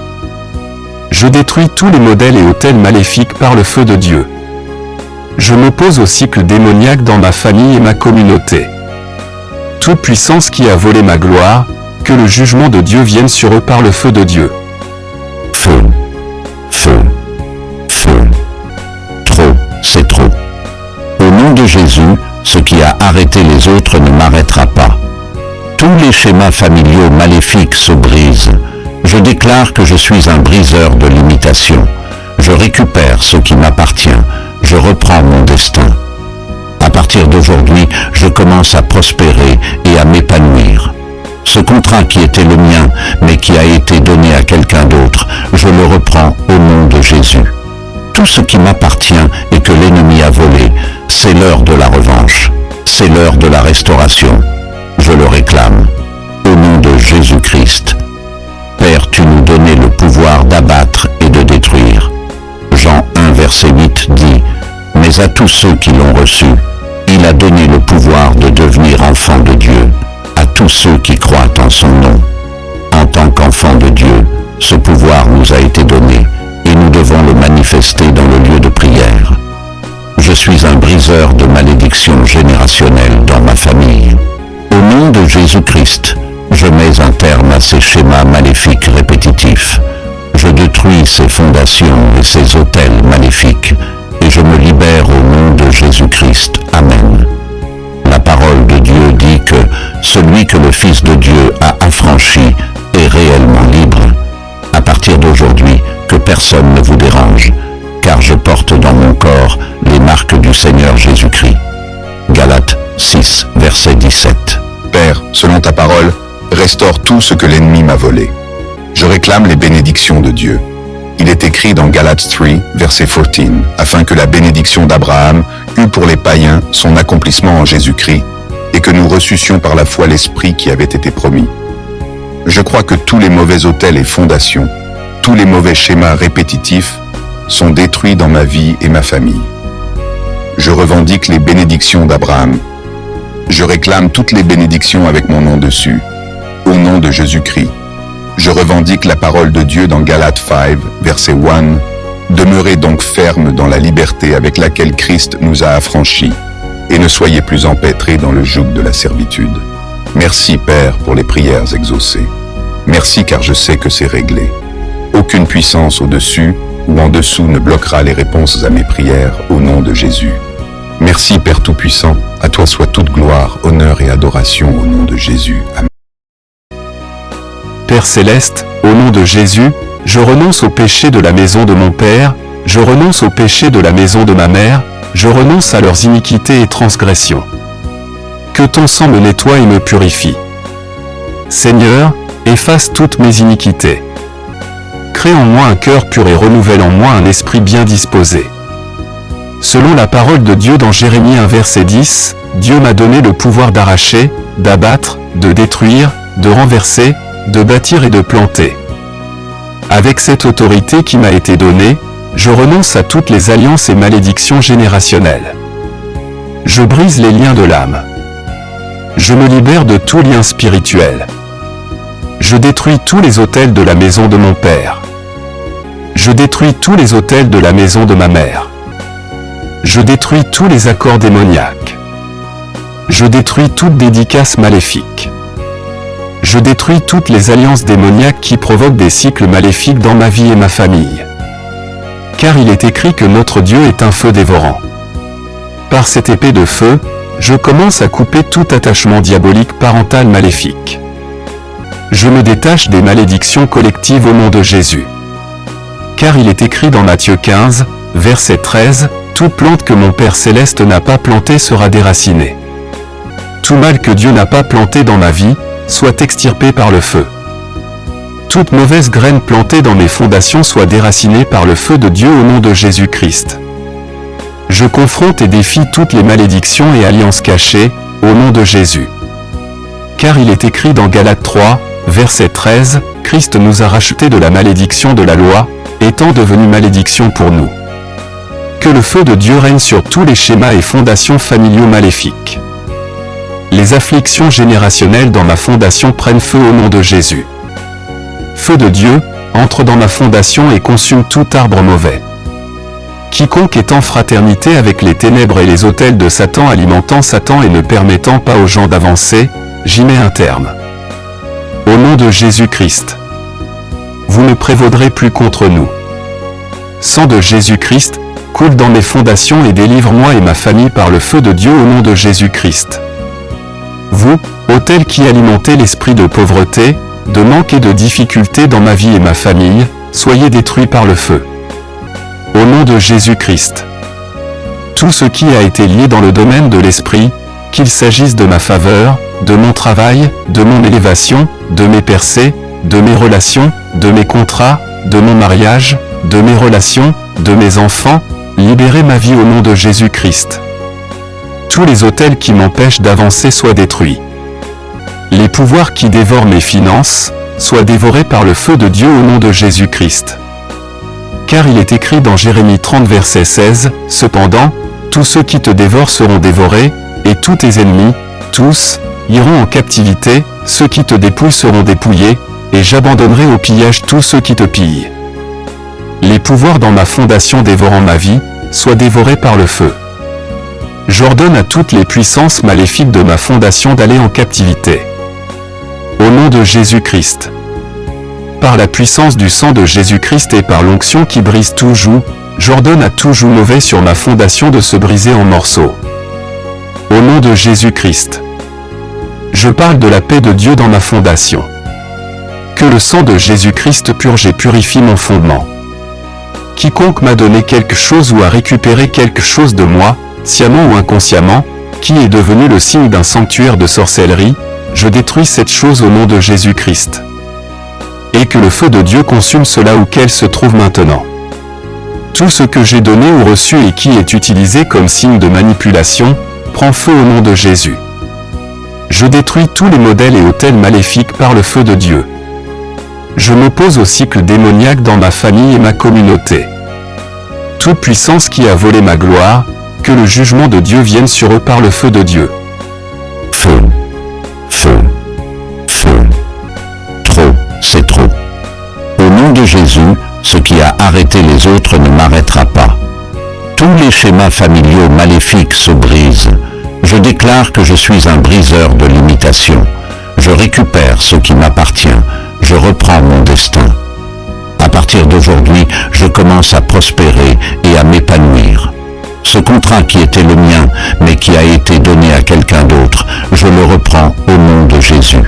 Je détruis tous les modèles et autels maléfiques par le feu de Dieu. Je m'oppose au cycle démoniaque dans ma famille et ma communauté. Toute puissance qui a volé ma gloire, que le jugement de Dieu vienne sur eux par le feu de Dieu. Feu, feu, feu. Trop, c'est trop. Au nom de Jésus, ce qui a arrêté les autres ne m'arrêtera pas. Tous les schémas familiaux maléfiques se brisent. Je déclare que je suis un briseur de limitation. Je récupère ce qui m'appartient. Je reprends mon destin. À partir d'aujourd'hui, je commence à prospérer et à m'épanouir. Ce contrat qui était le mien, mais qui a été donné à quelqu'un d'autre, je le reprends au nom de Jésus. Tout ce qui m'appartient et que l'ennemi a volé, c'est l'heure de la revanche. C'est l'heure de la restauration. je le réclame. Au nom de Jésus-Christ. Père, tu nous donnais le pouvoir d'abattre et de détruire. Jean 1, verset 8 dit, « Mais à tous ceux qui l'ont reçu, il a donné le pouvoir de devenir enfants de Dieu, à tous ceux qui croient en son nom. » En tant qu'enfants de Dieu, ce pouvoir nous a été donné et nous devons le manifester dans le lieu de prière. Je suis un briseur de malédictions générationnelles dans ma famille. Au nom de Jésus-Christ, je mets un terme à ces schémas maléfiques répétitifs. Je détruis ces fondations et ces autels maléfiques et je me libère au nom de Jésus-Christ. Amen. La parole de Dieu dit que celui que le Fils de Dieu a affranchi est réellement libre. À partir d'aujourd'hui, que personne ne vous dérange, car je porte dans mon corps les marques du Seigneur Jésus-Christ. Galates 6, verset 17. Père, selon ta parole, restaure tout ce que l'ennemi m'a volé. Je réclame les bénédictions de Dieu. Il est écrit dans Galates 3, verset 14, afin que la bénédiction d'Abraham eût pour les païens son accomplissement en Jésus-Christ, et que nous reçussions par la foi l'Esprit qui avait été promis. Je crois que tous les mauvais autels et fondations, tous les mauvais schémas répétitifs sont détruits dans ma vie et ma famille. Je revendique les bénédictions d'Abraham. Je réclame toutes les bénédictions avec mon nom dessus. Au nom de Jésus-Christ. Je revendique la parole de Dieu dans Galates 5, verset 1. Demeurez donc fermes dans la liberté avec laquelle Christ nous a affranchis, et ne soyez plus empêtrés dans le joug de la servitude. Merci Père pour les prières exaucées. Merci car je sais que c'est réglé. Aucune puissance au-dessus ou en dessous ne bloquera les réponses à mes prières au nom de Jésus. Merci Père Tout-Puissant, à toi soit toute gloire, honneur et adoration au nom de Jésus. Amen. Père Céleste, au nom de Jésus, je renonce au péché de la maison de mon père, je renonce au péché de la maison de ma mère, je renonce à leurs iniquités et transgressions. Que ton sang me nettoie et me purifie. Seigneur, efface toutes mes iniquités. Crée en moi un cœur pur et renouvelle en moi un esprit bien disposé. Selon la parole de Dieu dans Jérémie 1 verset 10, Dieu m'a donné le pouvoir d'arracher, d'abattre, de détruire, de renverser, de bâtir et de planter. Avec cette autorité qui m'a été donnée, je renonce à toutes les alliances et malédictions générationnelles. Je brise les liens de l'âme. Je me libère de tout lien spirituel. Je détruis tous les autels de la maison de mon père. Je détruis tous les autels de la maison de ma mère. Je détruis tous les accords démoniaques. Je détruis toute dédicace maléfique. Je détruis toutes les alliances démoniaques qui provoquent des cycles maléfiques dans ma vie et ma famille. Car il est écrit que notre Dieu est un feu dévorant. Par cette épée de feu, je commence à couper tout attachement diabolique parental maléfique. Je me détache des malédictions collectives au nom de Jésus. Car il est écrit dans Matthieu 15, verset 13, « Toute plante que mon Père Céleste n'a pas plantée sera déracinée. Tout mal que Dieu n'a pas planté dans ma vie, soit extirpé par le feu. Toute mauvaise graine plantée dans mes fondations soit déracinée par le feu de Dieu au nom de Jésus-Christ. Je confronte et défie toutes les malédictions et alliances cachées, au nom de Jésus. Car il est écrit dans Galates 3, verset 13, « Christ nous a rachetés de la malédiction de la loi, étant devenu malédiction pour nous. » Que le feu de Dieu règne sur tous les schémas et fondations familiaux maléfiques. Les afflictions générationnelles dans ma fondation prennent feu au nom de Jésus. Feu de Dieu, entre dans ma fondation et consume tout arbre mauvais. Quiconque est en fraternité avec les ténèbres et les autels de Satan alimentant Satan et ne permettant pas aux gens d'avancer, j'y mets un terme. Au nom de Jésus-Christ. Vous ne prévaudrez plus contre nous. Sang de Jésus-Christ, coule dans mes fondations et délivre-moi et ma famille par le feu de Dieu au nom de Jésus-Christ. Vous, autel qui alimentez l'esprit de pauvreté, de manque et de difficulté dans ma vie et ma famille, soyez détruits par le feu. Au nom de Jésus-Christ. Tout ce qui a été lié dans le domaine de l'esprit, qu'il s'agisse de ma faveur, de mon travail, de mon élévation, de mes percées, de mes relations, de mes contrats, de mon mariage, de mes relations, de mes enfants, libérez ma vie au nom de Jésus-Christ. Tous les autels qui m'empêchent d'avancer soient détruits. Les pouvoirs qui dévorent mes finances, soient dévorés par le feu de Dieu au nom de Jésus-Christ. Car il est écrit dans Jérémie 30 verset 16, « Cependant, tous ceux qui te dévorent seront dévorés, et tous tes ennemis, tous, iront en captivité, ceux qui te dépouillent seront dépouillés, et j'abandonnerai au pillage tous ceux qui te pillent. » Les pouvoirs dans ma fondation dévorant ma vie, soient dévorés par le feu. J'ordonne à toutes les puissances maléfiques de ma fondation d'aller en captivité. Au nom de Jésus-Christ. Par la puissance du sang de Jésus-Christ et par l'onction qui brise tout joug, j'ordonne à tout joug mauvais sur ma fondation de se briser en morceaux. Au nom de Jésus-Christ. Je parle de la paix de Dieu dans ma fondation. Que le sang de Jésus-Christ purge et purifie mon fondement. Quiconque m'a donné quelque chose ou a récupéré quelque chose de moi, sciemment ou inconsciemment, qui est devenu le signe d'un sanctuaire de sorcellerie, je détruis cette chose au nom de Jésus-Christ. Et que le feu de Dieu consume cela où qu'elle se trouve maintenant. Tout ce que j'ai donné ou reçu et qui est utilisé comme signe de manipulation, prend feu au nom de Jésus. Je détruis tous les modèles et autels maléfiques par le feu de Dieu. Je m'oppose au cycle démoniaque dans ma famille et ma communauté. Toute puissance qui a volé ma gloire, que le jugement de Dieu vienne sur eux par le feu de Dieu. Feu, feu, feu. Trop, c'est trop. Au nom de Jésus, ce qui a arrêté les autres ne m'arrêtera pas. Tous les schémas familiaux maléfiques se brisent. Je déclare que je suis un briseur de limitation. Je récupère ce qui m'appartient. Je reprends mon destin. À partir d'aujourd'hui, je commence à prospérer et à m'épanouir. Ce contrat qui était le mien, mais qui a été donné à quelqu'un d'autre, je le reprends au nom de Jésus.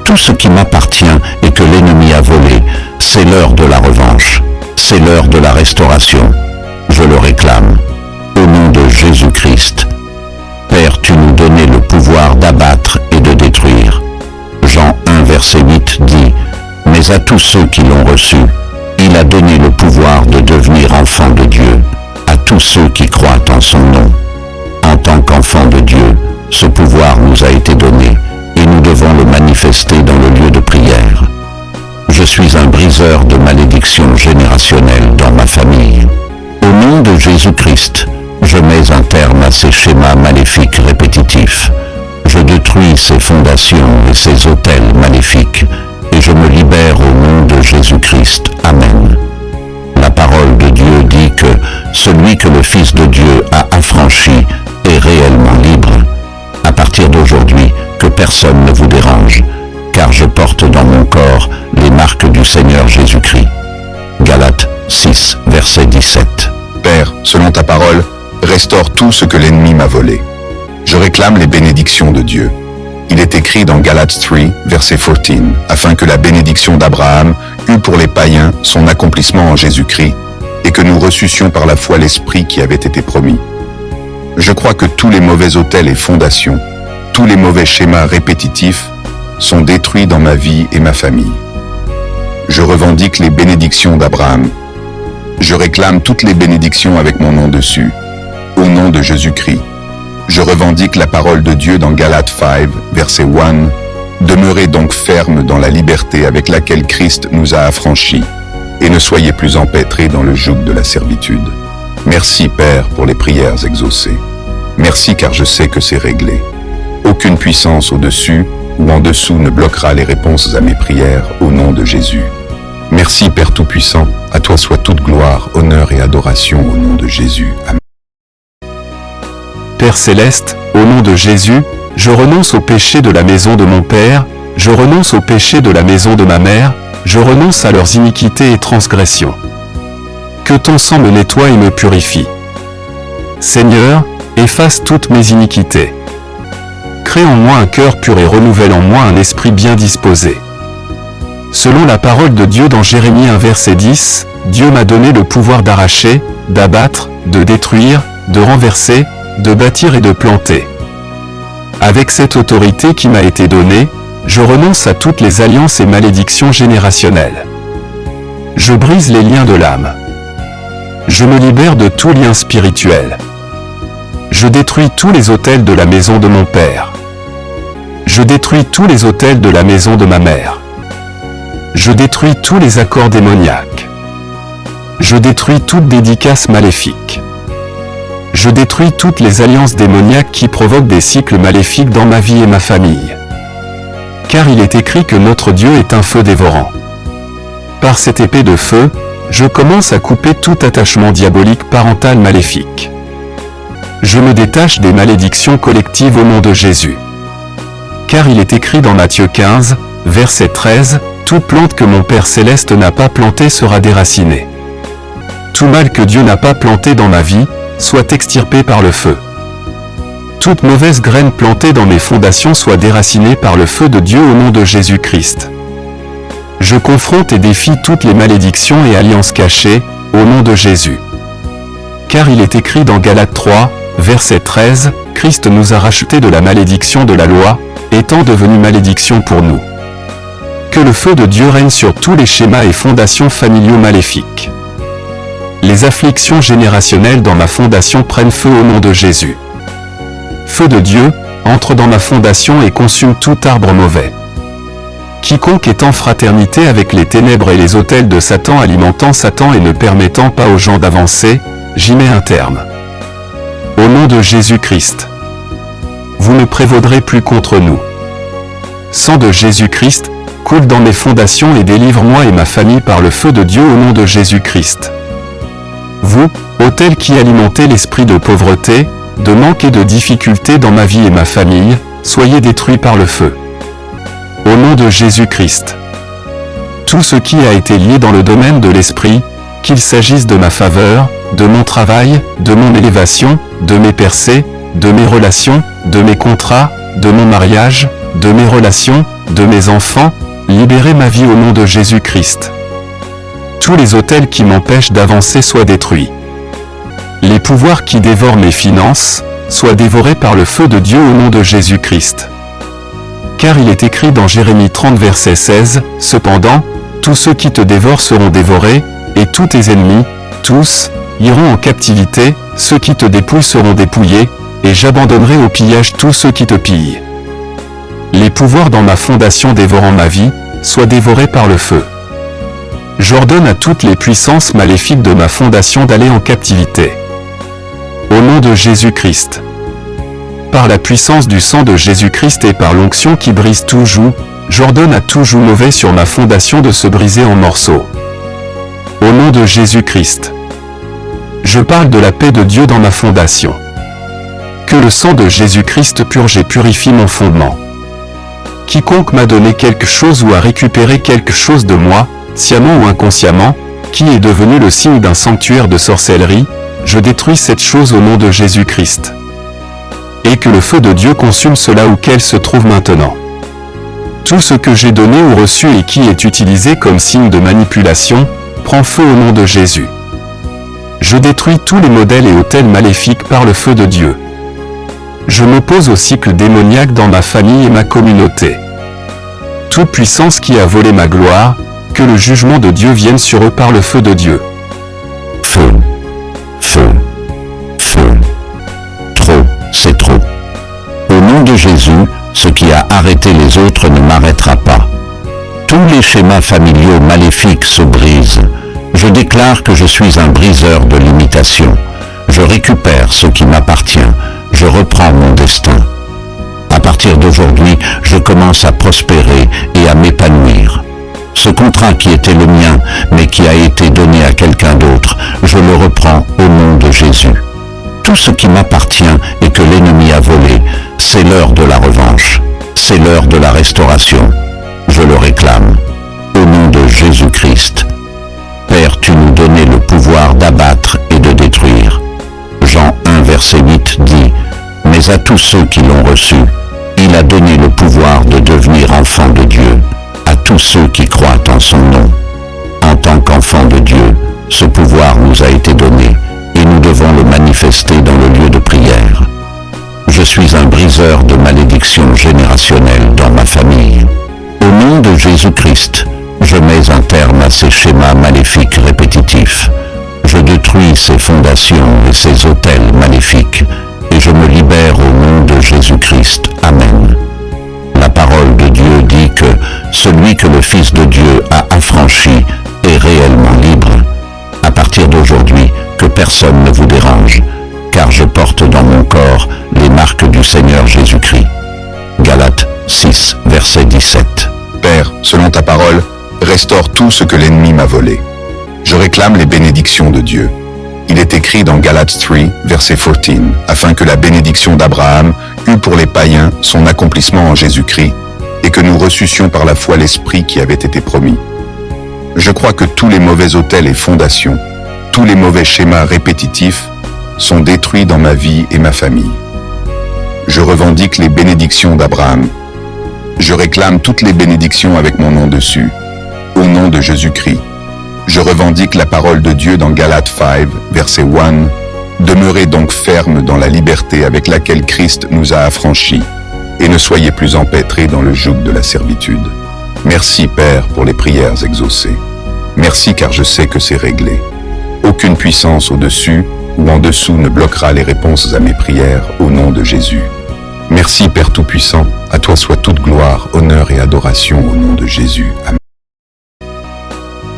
Tout ce qui m'appartient et que l'ennemi a volé, c'est l'heure de la revanche. C'est l'heure de la restauration. Je le réclame. Au nom de Jésus-Christ. Père, tu nous donnais le pouvoir d'abattre et de détruire. Jean 1, verset 8 dit, « Mais à tous ceux qui l'ont reçu, il a donné le pouvoir de devenir enfants de Dieu, à tous ceux qui croient en son nom. » En tant qu'enfants de Dieu, ce pouvoir nous a été donné et nous devons le manifester dans le lieu de prière. Je suis un briseur de malédictions générationnelles dans ma famille. Au nom de Jésus-Christ, je mets un terme à ces schémas maléfiques répétitifs. Je détruis ces fondations et ces autels maléfiques et je me libère au nom de Jésus-Christ. Amen. La parole de Dieu dit que celui que le Fils de Dieu a affranchi est réellement libre. À partir d'aujourd'hui, que personne ne vous dérange, car je porte dans mon corps les marques du Seigneur Jésus-Christ. Galates 6, verset 17. Père, selon ta parole, restaure tout ce que l'ennemi m'a volé. Je réclame les bénédictions de Dieu. Il est écrit dans Galates 3, verset 14, afin que la bénédiction d'Abraham eût pour les païens son accomplissement en Jésus-Christ, et que nous reçussions par la foi l'Esprit qui avait été promis. Je crois que tous les mauvais autels et fondations, tous les mauvais schémas répétitifs sont détruits dans ma vie et ma famille. Je revendique les bénédictions d'Abraham. Je réclame toutes les bénédictions avec mon nom dessus, au nom de Jésus-Christ. Je revendique la parole de Dieu dans Galates 5, verset 1. Demeurez donc fermes dans la liberté avec laquelle Christ nous a affranchis, et ne soyez plus empêtrés dans le joug de la servitude. Merci Père pour les prières exaucées. Merci car je sais que c'est réglé. Aucune puissance au-dessus ou en dessous ne bloquera les réponses à mes prières au nom de Jésus. Merci Père Tout-Puissant, à toi soit toute gloire, honneur et adoration au nom de Jésus. Amen. Père Céleste, au nom de Jésus, je renonce au péché de la maison de mon père, je renonce au péché de la maison de ma mère, je renonce à leurs iniquités et transgressions. Que ton sang me nettoie et me purifie. Seigneur, efface toutes mes iniquités. Crée en moi un cœur pur et renouvelle en moi un esprit bien disposé. Selon la parole de Dieu dans Jérémie 1 verset 10, Dieu m'a donné le pouvoir d'arracher, d'abattre, de détruire, de renverser, de bâtir et de planter. Avec cette autorité qui m'a été donnée, je renonce à toutes les alliances et malédictions générationnelles. Je brise les liens de l'âme. Je me libère de tout lien spirituel. Je détruis tous les autels de la maison de mon père. Je détruis tous les autels de la maison de ma mère. Je détruis tous les accords démoniaques. Je détruis toute dédicace maléfique. Je détruis toutes les alliances démoniaques qui provoquent des cycles maléfiques dans ma vie et ma famille. Car il est écrit que notre Dieu est un feu dévorant. Par cette épée de feu, je commence à couper tout attachement diabolique parental maléfique. Je me détache des malédictions collectives au nom de Jésus. Car il est écrit dans Matthieu 15, verset 13, « Toute plante que mon Père Céleste n'a pas plantée sera déracinée. Tout mal que Dieu n'a pas planté dans ma vie, soit extirpé par le feu. Toute mauvaise graine plantée dans mes fondations soit déracinée par le feu de Dieu au nom de Jésus-Christ. Je confronte et défie toutes les malédictions et alliances cachées, au nom de Jésus. Car il est écrit dans Galates 3, verset 13, « Christ nous a rachetés de la malédiction de la loi, étant devenu malédiction pour nous. » Que le feu de Dieu règne sur tous les schémas et fondations familiaux maléfiques. Les afflictions générationnelles dans ma fondation prennent feu au nom de Jésus. Feu de Dieu, entre dans ma fondation et consume tout arbre mauvais. Quiconque est en fraternité avec les ténèbres et les autels de Satan alimentant Satan et ne permettant pas aux gens d'avancer, j'y mets un terme. Au nom de Jésus-Christ. Vous ne prévaudrez plus contre nous. Sang de Jésus-Christ, coule dans mes fondations et délivre-moi et ma famille par le feu de Dieu au nom de Jésus-Christ. Vous, autel qui alimentez l'esprit de pauvreté, de manque et de difficulté dans ma vie et ma famille, soyez détruits par le feu. Au nom de Jésus-Christ. Tout ce qui a été lié dans le domaine de l'esprit, qu'il s'agisse de ma faveur, de mon travail, de mon élévation, de mes percées, de mes relations, de mes contrats, de mon mariage, de mes relations, de mes enfants, libérez ma vie au nom de Jésus-Christ. Tous les autels qui m'empêchent d'avancer soient détruits. Les pouvoirs qui dévorent mes finances, soient dévorés par le feu de Dieu au nom de Jésus-Christ. Car il est écrit dans Jérémie 30 verset 16, « Cependant, tous ceux qui te dévorent seront dévorés, et tous tes ennemis, tous, iront en captivité, ceux qui te dépouillent seront dépouillés, et j'abandonnerai au pillage tous ceux qui te pillent. » Les pouvoirs dans ma fondation dévorant ma vie, soient dévorés par le feu. J'ordonne à toutes les puissances maléfiques de ma fondation d'aller en captivité. Au nom de Jésus-Christ. Par la puissance du sang de Jésus-Christ et par l'onction qui brise tout joug, j'ordonne à tout joug mauvais sur ma fondation de se briser en morceaux. Au nom de Jésus-Christ. Je parle de la paix de Dieu dans ma fondation. Que le sang de Jésus-Christ purge et purifie mon fondement. Quiconque m'a donné quelque chose ou a récupéré quelque chose de moi, sciemment ou inconsciemment, qui est devenu le signe d'un sanctuaire de sorcellerie, je détruis cette chose au nom de Jésus-Christ. Et que le feu de Dieu consume cela où qu'elle se trouve maintenant. Tout ce que j'ai donné ou reçu et qui est utilisé comme signe de manipulation, prend feu au nom de Jésus. Je détruis tous les modèles et autels maléfiques par le feu de Dieu. Je m'oppose au cycle démoniaque dans ma famille et ma communauté. Toute puissance qui a volé ma gloire, que le jugement de Dieu vienne sur eux par le feu de Dieu. Feu, feu, feu. Trop, c'est trop. Au nom de Jésus, ce qui a arrêté les autres ne m'arrêtera pas. Tous les schémas familiaux maléfiques se brisent. Je déclare que je suis un briseur de limitation. Je récupère ce qui m'appartient. Je reprends mon destin. À partir d'aujourd'hui, je commence à prospérer et à m'épanouir. Ce contrat qui était le mien, mais qui a été donné à quelqu'un d'autre, je le reprends au nom de Jésus. Tout ce qui m'appartient et que l'ennemi a volé, c'est l'heure de la revanche. C'est l'heure de la restauration. Je le réclame. Au nom de Jésus-Christ. Père, tu nous donnais le pouvoir d'abattre et de détruire. Jean 1, verset 8 dit, « Mais à tous ceux qui l'ont reçu, il a donné le pouvoir de devenir enfants de Dieu, à tous ceux qui croient en son nom. » En tant qu'enfants de Dieu, ce pouvoir nous a été donné et nous devons le manifester dans le lieu de prière. Je suis un briseur de malédictions générationnelles dans ma famille. Au nom de Jésus-Christ, je mets un terme à ces schémas maléfiques répétitifs. Je détruis ces fondations et ces autels maléfiques et je me libère au nom de Jésus-Christ. Amen. celui que le Fils de Dieu a affranchi est réellement libre. À partir d'aujourd'hui, que personne ne vous dérange, car je porte dans mon corps les marques du Seigneur Jésus-Christ. Galates 6, verset 17. Père, selon ta parole, restaure tout ce que l'ennemi m'a volé. Je réclame les bénédictions de Dieu. Il est écrit dans Galates 3, verset 14, afin que la bénédiction d'Abraham eût pour les païens son accomplissement en Jésus-Christ, et que nous reçussions par la foi l'Esprit qui avait été promis. Je crois que tous les mauvais autels et fondations, tous les mauvais schémas répétitifs sont détruits dans ma vie et ma famille. Je revendique les bénédictions d'Abraham. Je réclame toutes les bénédictions avec mon nom dessus, au nom de Jésus-Christ. Je revendique la parole de Dieu dans Galates 5, verset 1. Demeurez donc fermes dans la liberté avec laquelle Christ nous a affranchis, et ne soyez plus empêtrés dans le joug de la servitude. Merci Père pour les prières exaucées. Merci car je sais que c'est réglé. Aucune puissance au-dessus ou en dessous ne bloquera les réponses à mes prières au nom de Jésus. Merci Père Tout-Puissant, à toi soit toute gloire, honneur et adoration au nom de Jésus. Amen.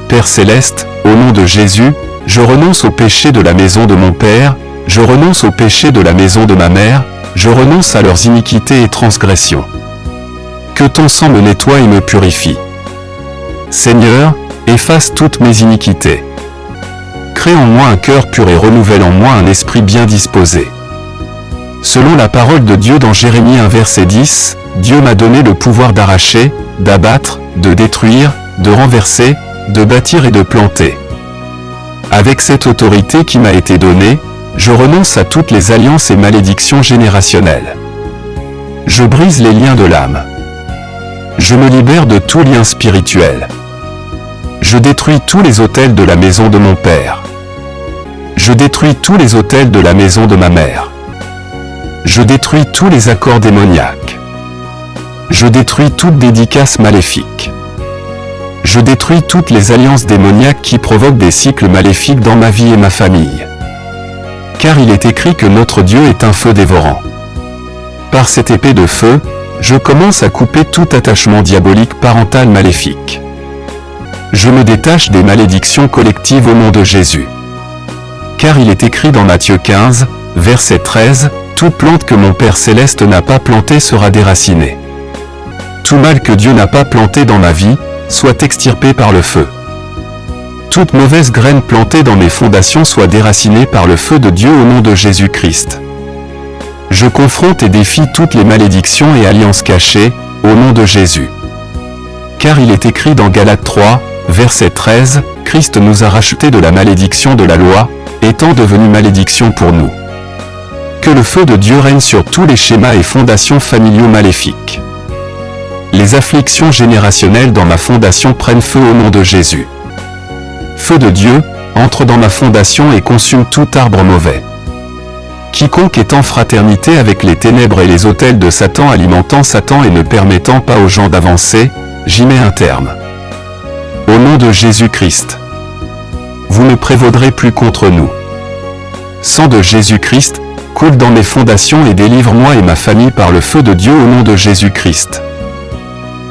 Père Céleste, au nom de Jésus, je renonce au péché de la maison de mon père, je renonce au péché de la maison de ma mère, je renonce à leurs iniquités et transgressions. Que ton sang me nettoie et me purifie. Seigneur, efface toutes mes iniquités. Crée en moi un cœur pur et renouvelle en moi un esprit bien disposé. Selon la parole de Dieu dans Jérémie 1 verset 10, Dieu m'a donné le pouvoir d'arracher, d'abattre, de détruire, de renverser, de bâtir et de planter. Avec cette autorité qui m'a été donnée, je renonce à toutes les alliances et malédictions générationnelles. Je brise les liens de l'âme. Je me libère de tout lien spirituel. Je détruis tous les autels de la maison de mon père. Je détruis tous les autels de la maison de ma mère. Je détruis tous les accords démoniaques. Je détruis toute dédicace maléfique. Je détruis toutes les alliances démoniaques qui provoquent des cycles maléfiques dans ma vie et ma famille. Car il est écrit que notre Dieu est un feu dévorant. Par cette épée de feu, je commence à couper tout attachement diabolique parental maléfique. Je me détache des malédictions collectives au nom de Jésus. Car il est écrit dans Matthieu 15, verset 13, « Toute plante que mon Père Céleste n'a pas plantée sera déracinée. Tout mal que Dieu n'a pas planté dans ma vie, soit extirpé par le feu. Toute mauvaise graine plantée dans mes fondations soit déracinée par le feu de Dieu au nom de Jésus-Christ. Je confronte et défie toutes les malédictions et alliances cachées, au nom de Jésus. Car il est écrit dans Galates 3, verset 13, « Christ nous a rachetés de la malédiction de la loi, étant devenu malédiction pour nous. » Que le feu de Dieu règne sur tous les schémas et fondations familiaux maléfiques. Les afflictions générationnelles dans ma fondation prennent feu au nom de Jésus. Feu de Dieu, entre dans ma fondation et consume tout arbre mauvais. Quiconque est en fraternité avec les ténèbres et les autels de Satan alimentant Satan et ne permettant pas aux gens d'avancer, j'y mets un terme. Au nom de Jésus-Christ. Vous ne prévaudrez plus contre nous. Sang de Jésus-Christ, coule dans mes fondations et délivre-moi et ma famille par le feu de Dieu au nom de Jésus-Christ.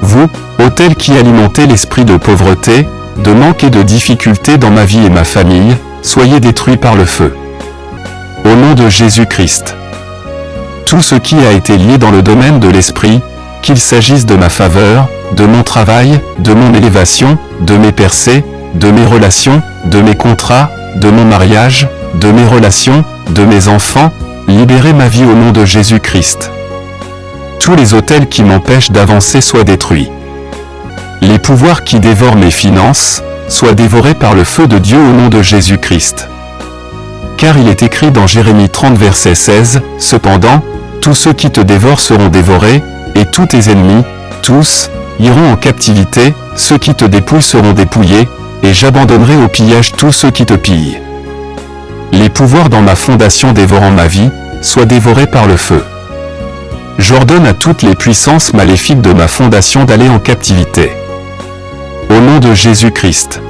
Vous, autel qui alimentez l'esprit de pauvreté, de manque et de difficulté dans ma vie et ma famille, soyez détruits par le feu. Au nom de Jésus-Christ. Tout ce qui a été lié dans le domaine de l'esprit, qu'il s'agisse de ma faveur, de mon travail, de mon élévation, de mes percées, de mes relations, de mes contrats, de mon mariage, de mes relations, de mes enfants, libérez ma vie au nom de Jésus-Christ. Tous les autels qui m'empêchent d'avancer soient détruits. Les pouvoirs qui dévorent mes finances, soient dévorés par le feu de Dieu au nom de Jésus-Christ. Car il est écrit dans Jérémie 30 verset 16, « Cependant, tous ceux qui te dévorent seront dévorés, et tous tes ennemis, tous, iront en captivité, ceux qui te dépouillent seront dépouillés, et j'abandonnerai au pillage tous ceux qui te pillent. » Les pouvoirs dans ma fondation dévorant ma vie, soient dévorés par le feu. J'ordonne à toutes les puissances maléfiques de ma fondation d'aller en captivité. Au nom de Jésus-Christ.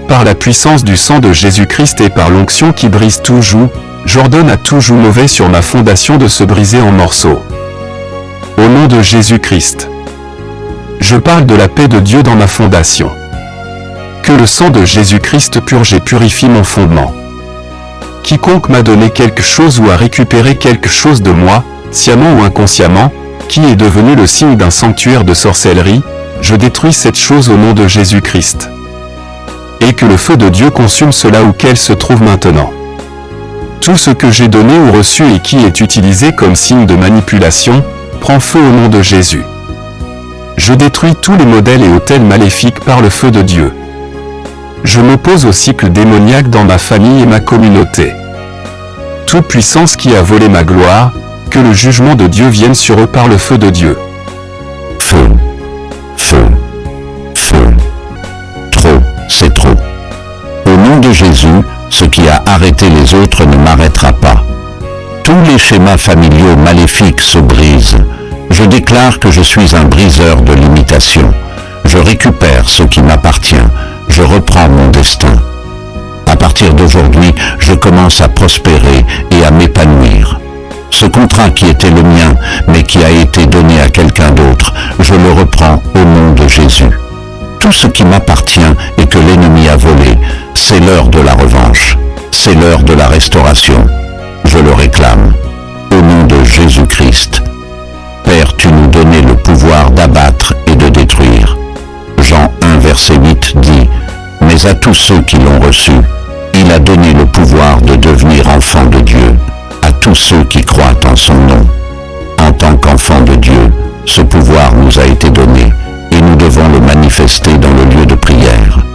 Par la puissance du sang de Jésus-Christ et par l'onction qui brise tout joug, j'ordonne à tout joug mauvais sur ma fondation de se briser en morceaux. Au nom de Jésus-Christ. Je parle de la paix de Dieu dans ma fondation. Que le sang de Jésus-Christ purge et purifie mon fondement. Quiconque m'a donné quelque chose ou a récupéré quelque chose de moi, sciemment ou inconsciemment, qui est devenu le signe d'un sanctuaire de sorcellerie, je détruis cette chose au nom de Jésus-Christ. Et que le feu de Dieu consume cela où qu'elle se trouve maintenant. Tout ce que j'ai donné ou reçu et qui est utilisé comme signe de manipulation, prend feu au nom de Jésus. Je détruis tous les modèles et autels maléfiques par le feu de Dieu. Je m'oppose au cycle démoniaque dans ma famille et ma communauté. Toute puissance qui a volé ma gloire, que le jugement de Dieu vienne sur eux par le feu de Dieu. Feu, feu, feu. Trop, c'est trop. Au nom de Jésus, ce qui a arrêté les autres ne m'arrêtera pas. Tous les schémas familiaux maléfiques se brisent. Je déclare que je suis un briseur de limitation. Je récupère ce qui m'appartient. Je reprends mon destin. À partir d'aujourd'hui, je commence à prospérer et à m'épanouir. Ce contrat qui était le mien, mais qui a été donné à quelqu'un d'autre, je le reprends au nom de Jésus. Tout ce qui m'appartient et que l'ennemi a volé, c'est l'heure de la revanche. C'est l'heure de la restauration. Je le réclame. Au nom de Jésus-Christ. Père, tu nous donnais le pouvoir d'abattre et de détruire. Jean 1, verset 8 dit, « Mais à tous ceux qui l'ont reçu, il a donné le pouvoir de devenir enfants de Dieu, à tous ceux qui croient en son nom. » En tant qu'enfants de Dieu, ce pouvoir nous a été donné et nous devons le manifester dans le lieu de prière.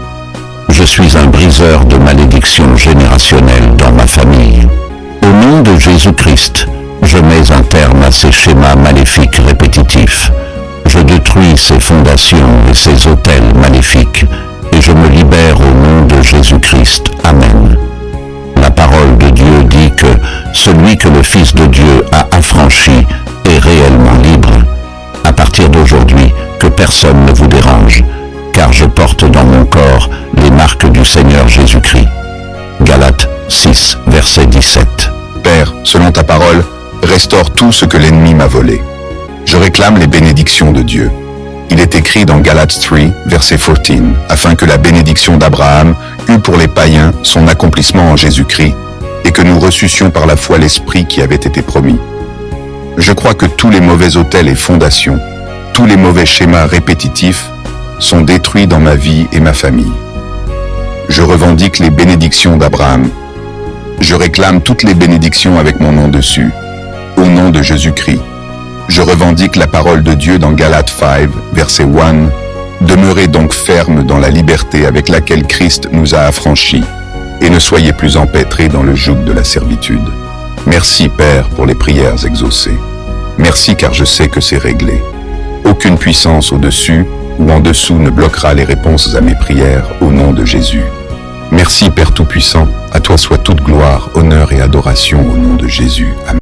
Je suis un briseur de malédictions générationnelles dans ma famille. Au nom de Jésus-Christ, je mets un terme à ces schémas maléfiques répétitifs. Je détruis ces fondations et ces autels maléfiques et je me libère au nom de Jésus-Christ. Amen. La parole de Dieu dit que celui que le Fils de Dieu a affranchi est réellement libre. À partir d'aujourd'hui, que personne ne vous dérange, car je porte dans mon corps les marques du Seigneur Jésus-Christ. Galates 6, verset 17. Père, selon ta parole, restaure tout ce que l'ennemi m'a volé. Je réclame les bénédictions de Dieu. Il est écrit dans Galates 3, verset 14, afin que la bénédiction d'Abraham eût pour les païens son accomplissement en Jésus-Christ, et que nous reçussions par la foi l'Esprit qui avait été promis. Je crois que tous les mauvais autels et fondations, tous les mauvais schémas répétitifs sont détruits dans ma vie et ma famille. Je revendique les bénédictions d'Abraham. Je réclame toutes les bénédictions avec mon nom dessus, au nom de Jésus-Christ. Je revendique la parole de Dieu dans Galates 5, verset 1. Demeurez donc fermes dans la liberté avec laquelle Christ nous a affranchis, et ne soyez plus empêtrés dans le joug de la servitude. Merci Père pour les prières exaucées. Merci car je sais que c'est réglé. Aucune puissance au-dessus ou en dessous ne bloquera les réponses à mes prières au nom de Jésus. Merci Père Tout-Puissant, à toi soit toute gloire, honneur et adoration au nom de Jésus. Amen.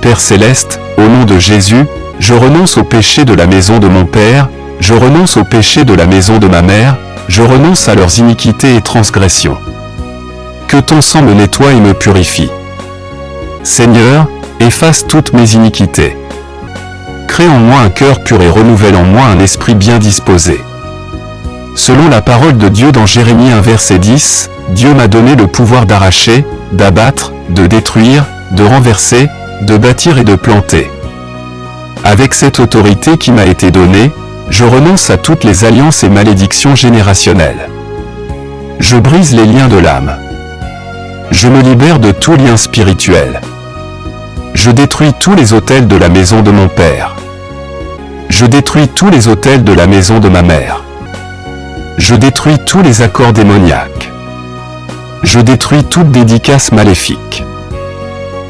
Père Céleste, au nom de Jésus, je renonce au péché de la maison de mon père, je renonce au péché de la maison de ma mère, je renonce à leurs iniquités et transgressions. Que ton sang me nettoie et me purifie. Seigneur, efface toutes mes iniquités. Crée en moi un cœur pur et renouvelle en moi un esprit bien disposé. Selon la parole de Dieu dans Jérémie 1 verset 10, Dieu m'a donné le pouvoir d'arracher, d'abattre, de détruire, de renverser, de bâtir et de planter. Avec cette autorité qui m'a été donnée, je renonce à toutes les alliances et malédictions générationnelles. Je brise les liens de l'âme. Je me libère de tout lien spirituel. Je détruis tous les autels de la maison de mon père. Je détruis tous les autels de la maison de ma mère. Je détruis tous les accords démoniaques. Je détruis toute dédicace maléfique.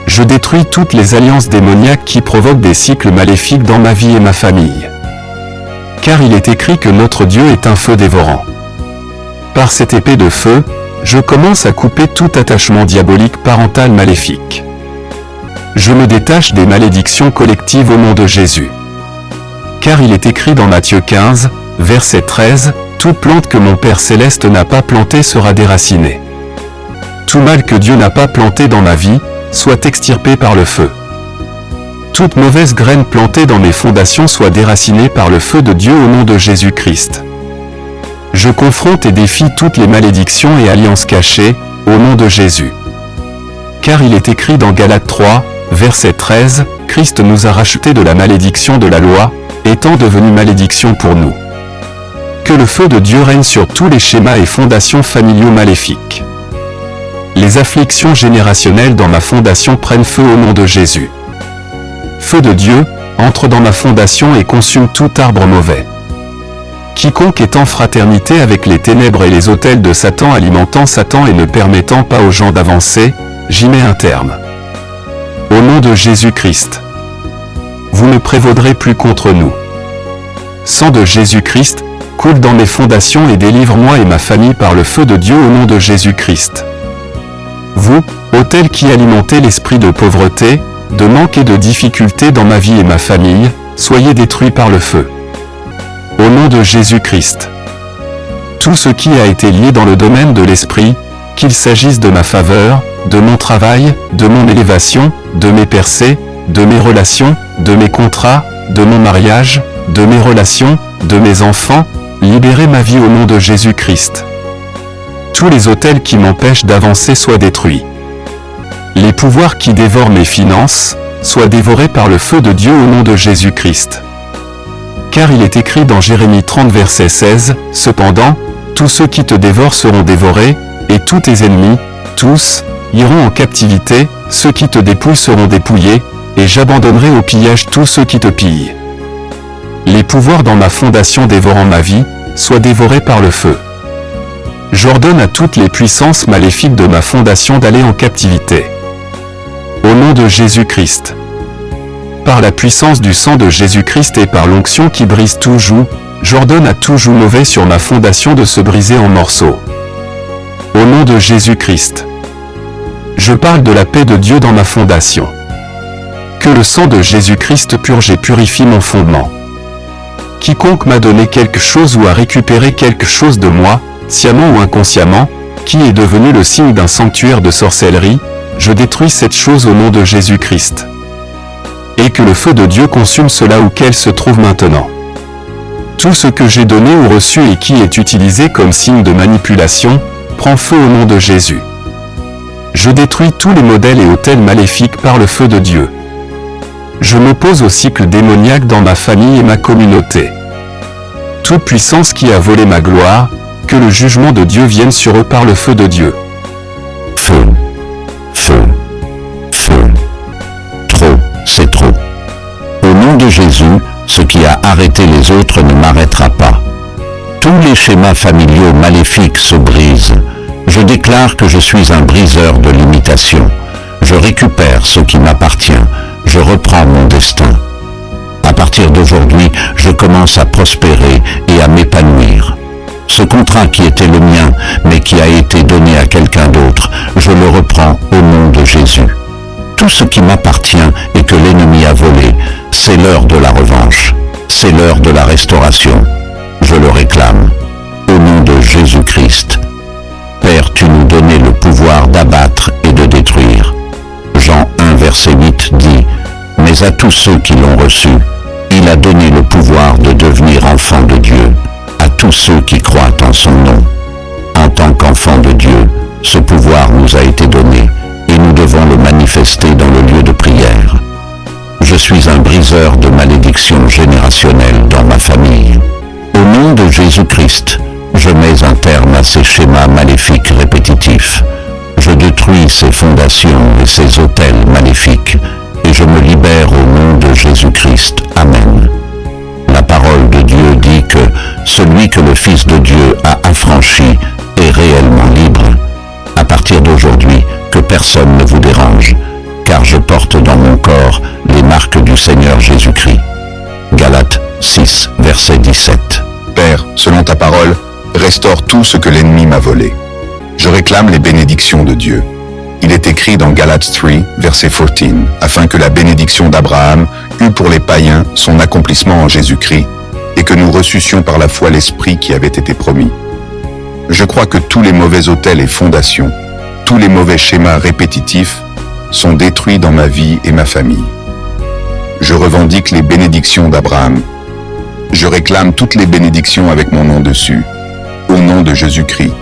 Je détruis toutes les alliances démoniaques qui provoquent des cycles maléfiques dans ma vie et ma famille. Car il est écrit que notre Dieu est un feu dévorant. Par cette épée de feu, je commence à couper tout attachement diabolique parental maléfique. Je me détache des malédictions collectives au nom de Jésus. Car il est écrit dans Matthieu 15, verset 13, « Toute plante que mon Père Céleste n'a pas plantée sera déracinée. Tout mal que Dieu n'a pas planté dans ma vie, soit extirpé par le feu. toute mauvaise graine plantée dans mes fondations soit déracinée par le feu de Dieu au nom de Jésus-Christ. Je confronte et défie toutes les malédictions et alliances cachées, au nom de Jésus. Car il est écrit dans Galates 3, verset 13, « Christ nous a rachetés de la malédiction de la loi, étant devenu malédiction pour nous. » Que le feu de Dieu règne sur tous les schémas et fondations familiaux maléfiques. Les afflictions générationnelles dans ma fondation prennent feu au nom de Jésus. Feu de Dieu, entre dans ma fondation et consume tout arbre mauvais. Quiconque est en fraternité avec les ténèbres et les autels de Satan alimentant Satan et ne permettant pas aux gens d'avancer, j'y mets un terme. Au nom de Jésus-Christ. Vous ne prévaudrez plus contre nous. Sang de Jésus-Christ, coule dans mes fondations et délivre-moi et ma famille par le feu de Dieu au nom de Jésus-Christ. Vous, autel qui alimentez l'esprit de pauvreté, de manque et de difficulté dans ma vie et ma famille, soyez détruits par le feu. Au nom de Jésus-Christ. Tout ce qui a été lié dans le domaine de l'esprit, qu'il s'agisse de ma faveur, de mon travail, de mon élévation, de mes percées, de mes relations, de mes contrats, de mon mariage, de mes relations, de mes enfants, libérez ma vie au nom de Jésus-Christ. Tous les autels qui m'empêchent d'avancer soient détruits. Les pouvoirs qui dévorent mes finances, soient dévorés par le feu de Dieu au nom de Jésus-Christ. Car il est écrit dans Jérémie 30 verset 16, « Cependant, tous ceux qui te dévorent seront dévorés, et tous tes ennemis, tous, iront en captivité, ceux qui te dépouillent seront dépouillés, et j'abandonnerai au pillage tous ceux qui te pillent. » Les pouvoirs dans ma fondation dévorant ma vie, soient dévorés par le feu. J'ordonne à toutes les puissances maléfiques de ma fondation d'aller en captivité. Au nom de Jésus-Christ. Par la puissance du sang de Jésus-Christ et par l'onction qui brise tout joug, j'ordonne à tout joug mauvais sur ma fondation de se briser en morceaux. Au nom de Jésus-Christ. Je parle de la paix de Dieu dans ma fondation. Que le sang de Jésus-Christ purge et purifie mon fondement. Quiconque m'a donné quelque chose ou a récupéré quelque chose de moi, sciemment ou inconsciemment, qui est devenu le signe d'un sanctuaire de sorcellerie, je détruis cette chose au nom de Jésus-Christ. Et que le feu de Dieu consume cela où qu'elle se trouve maintenant. Tout ce que j'ai donné ou reçu et qui est utilisé comme signe de manipulation, prend feu au nom de Jésus. Je détruis tous les modèles et autels maléfiques par le feu de Dieu. Je m'oppose au cycle démoniaque dans ma famille et ma communauté. Toute puissance qui a volé ma gloire, que le jugement de Dieu vienne sur eux par le feu de Dieu. Feu, feu, feu. Trop, c'est trop. Au nom de Jésus, ce qui a arrêté les autres ne m'arrêtera pas. Tous les schémas familiaux maléfiques se brisent. Je déclare que je suis un briseur de limitation. Je récupère ce qui m'appartient. Je reprends mon destin. À partir d'aujourd'hui, je commence à prospérer et à m'épanouir. Ce contrat qui était le mien, mais qui a été donné à quelqu'un d'autre, je le reprends au nom de Jésus. Tout ce qui m'appartient et que l'ennemi a volé, c'est l'heure de la revanche. C'est l'heure de la restauration. Je le réclame. Au nom de Jésus-Christ. Père, tu nous donnais le pouvoir d'abattre et de détruire. Jean 1, verset 8 dit, « Mais à tous ceux qui l'ont reçu, il a donné le pouvoir de devenir enfants de Dieu, à tous ceux qui croient en son nom. » En tant qu'enfants de Dieu, ce pouvoir nous a été donné et nous devons le manifester dans le lieu de prière. Je suis un briseur de malédictions générationnelles dans ma famille. Au nom de Jésus-Christ, je mets un terme à ces schémas maléfiques répétitifs. Je détruis ces fondations et ces autels maléfiques et je me libère au nom de Jésus-Christ. Amen. La parole de Dieu dit que celui que le Fils de Dieu a affranchi est réellement libre. À partir d'aujourd'hui, que personne ne vous dérange, car je porte dans mon corps les marques du Seigneur Jésus-Christ. Galates 6, verset 17. Père, selon ta parole, restaure tout ce que l'ennemi m'a volé. Je réclame les bénédictions de Dieu. Il est écrit dans Galates 3, verset 14, afin que la bénédiction d'Abraham eût pour les païens son accomplissement en Jésus-Christ, et que nous reçussions par la foi l'Esprit qui avait été promis. Je crois que tous les mauvais autels et fondations, tous les mauvais schémas répétitifs sont détruits dans ma vie et ma famille. Je revendique les bénédictions d'Abraham. Je réclame toutes les bénédictions avec mon nom dessus. Au nom de Jésus-Christ.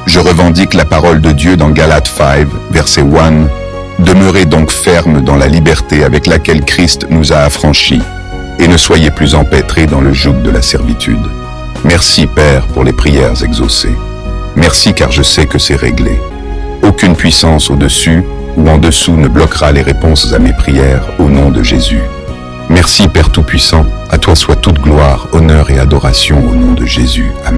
Je revendique la parole de Dieu dans Galates 5, verset 1. Demeurez donc fermes dans la liberté avec laquelle Christ nous a affranchis, et ne soyez plus empêtrés dans le joug de la servitude. Merci Père pour les prières exaucées. Merci car je sais que c'est réglé. Aucune puissance au-dessus ou en dessous ne bloquera les réponses à mes prières au nom de Jésus. Merci Père Tout-Puissant, à toi soit toute gloire, honneur et adoration au nom de Jésus. Amen.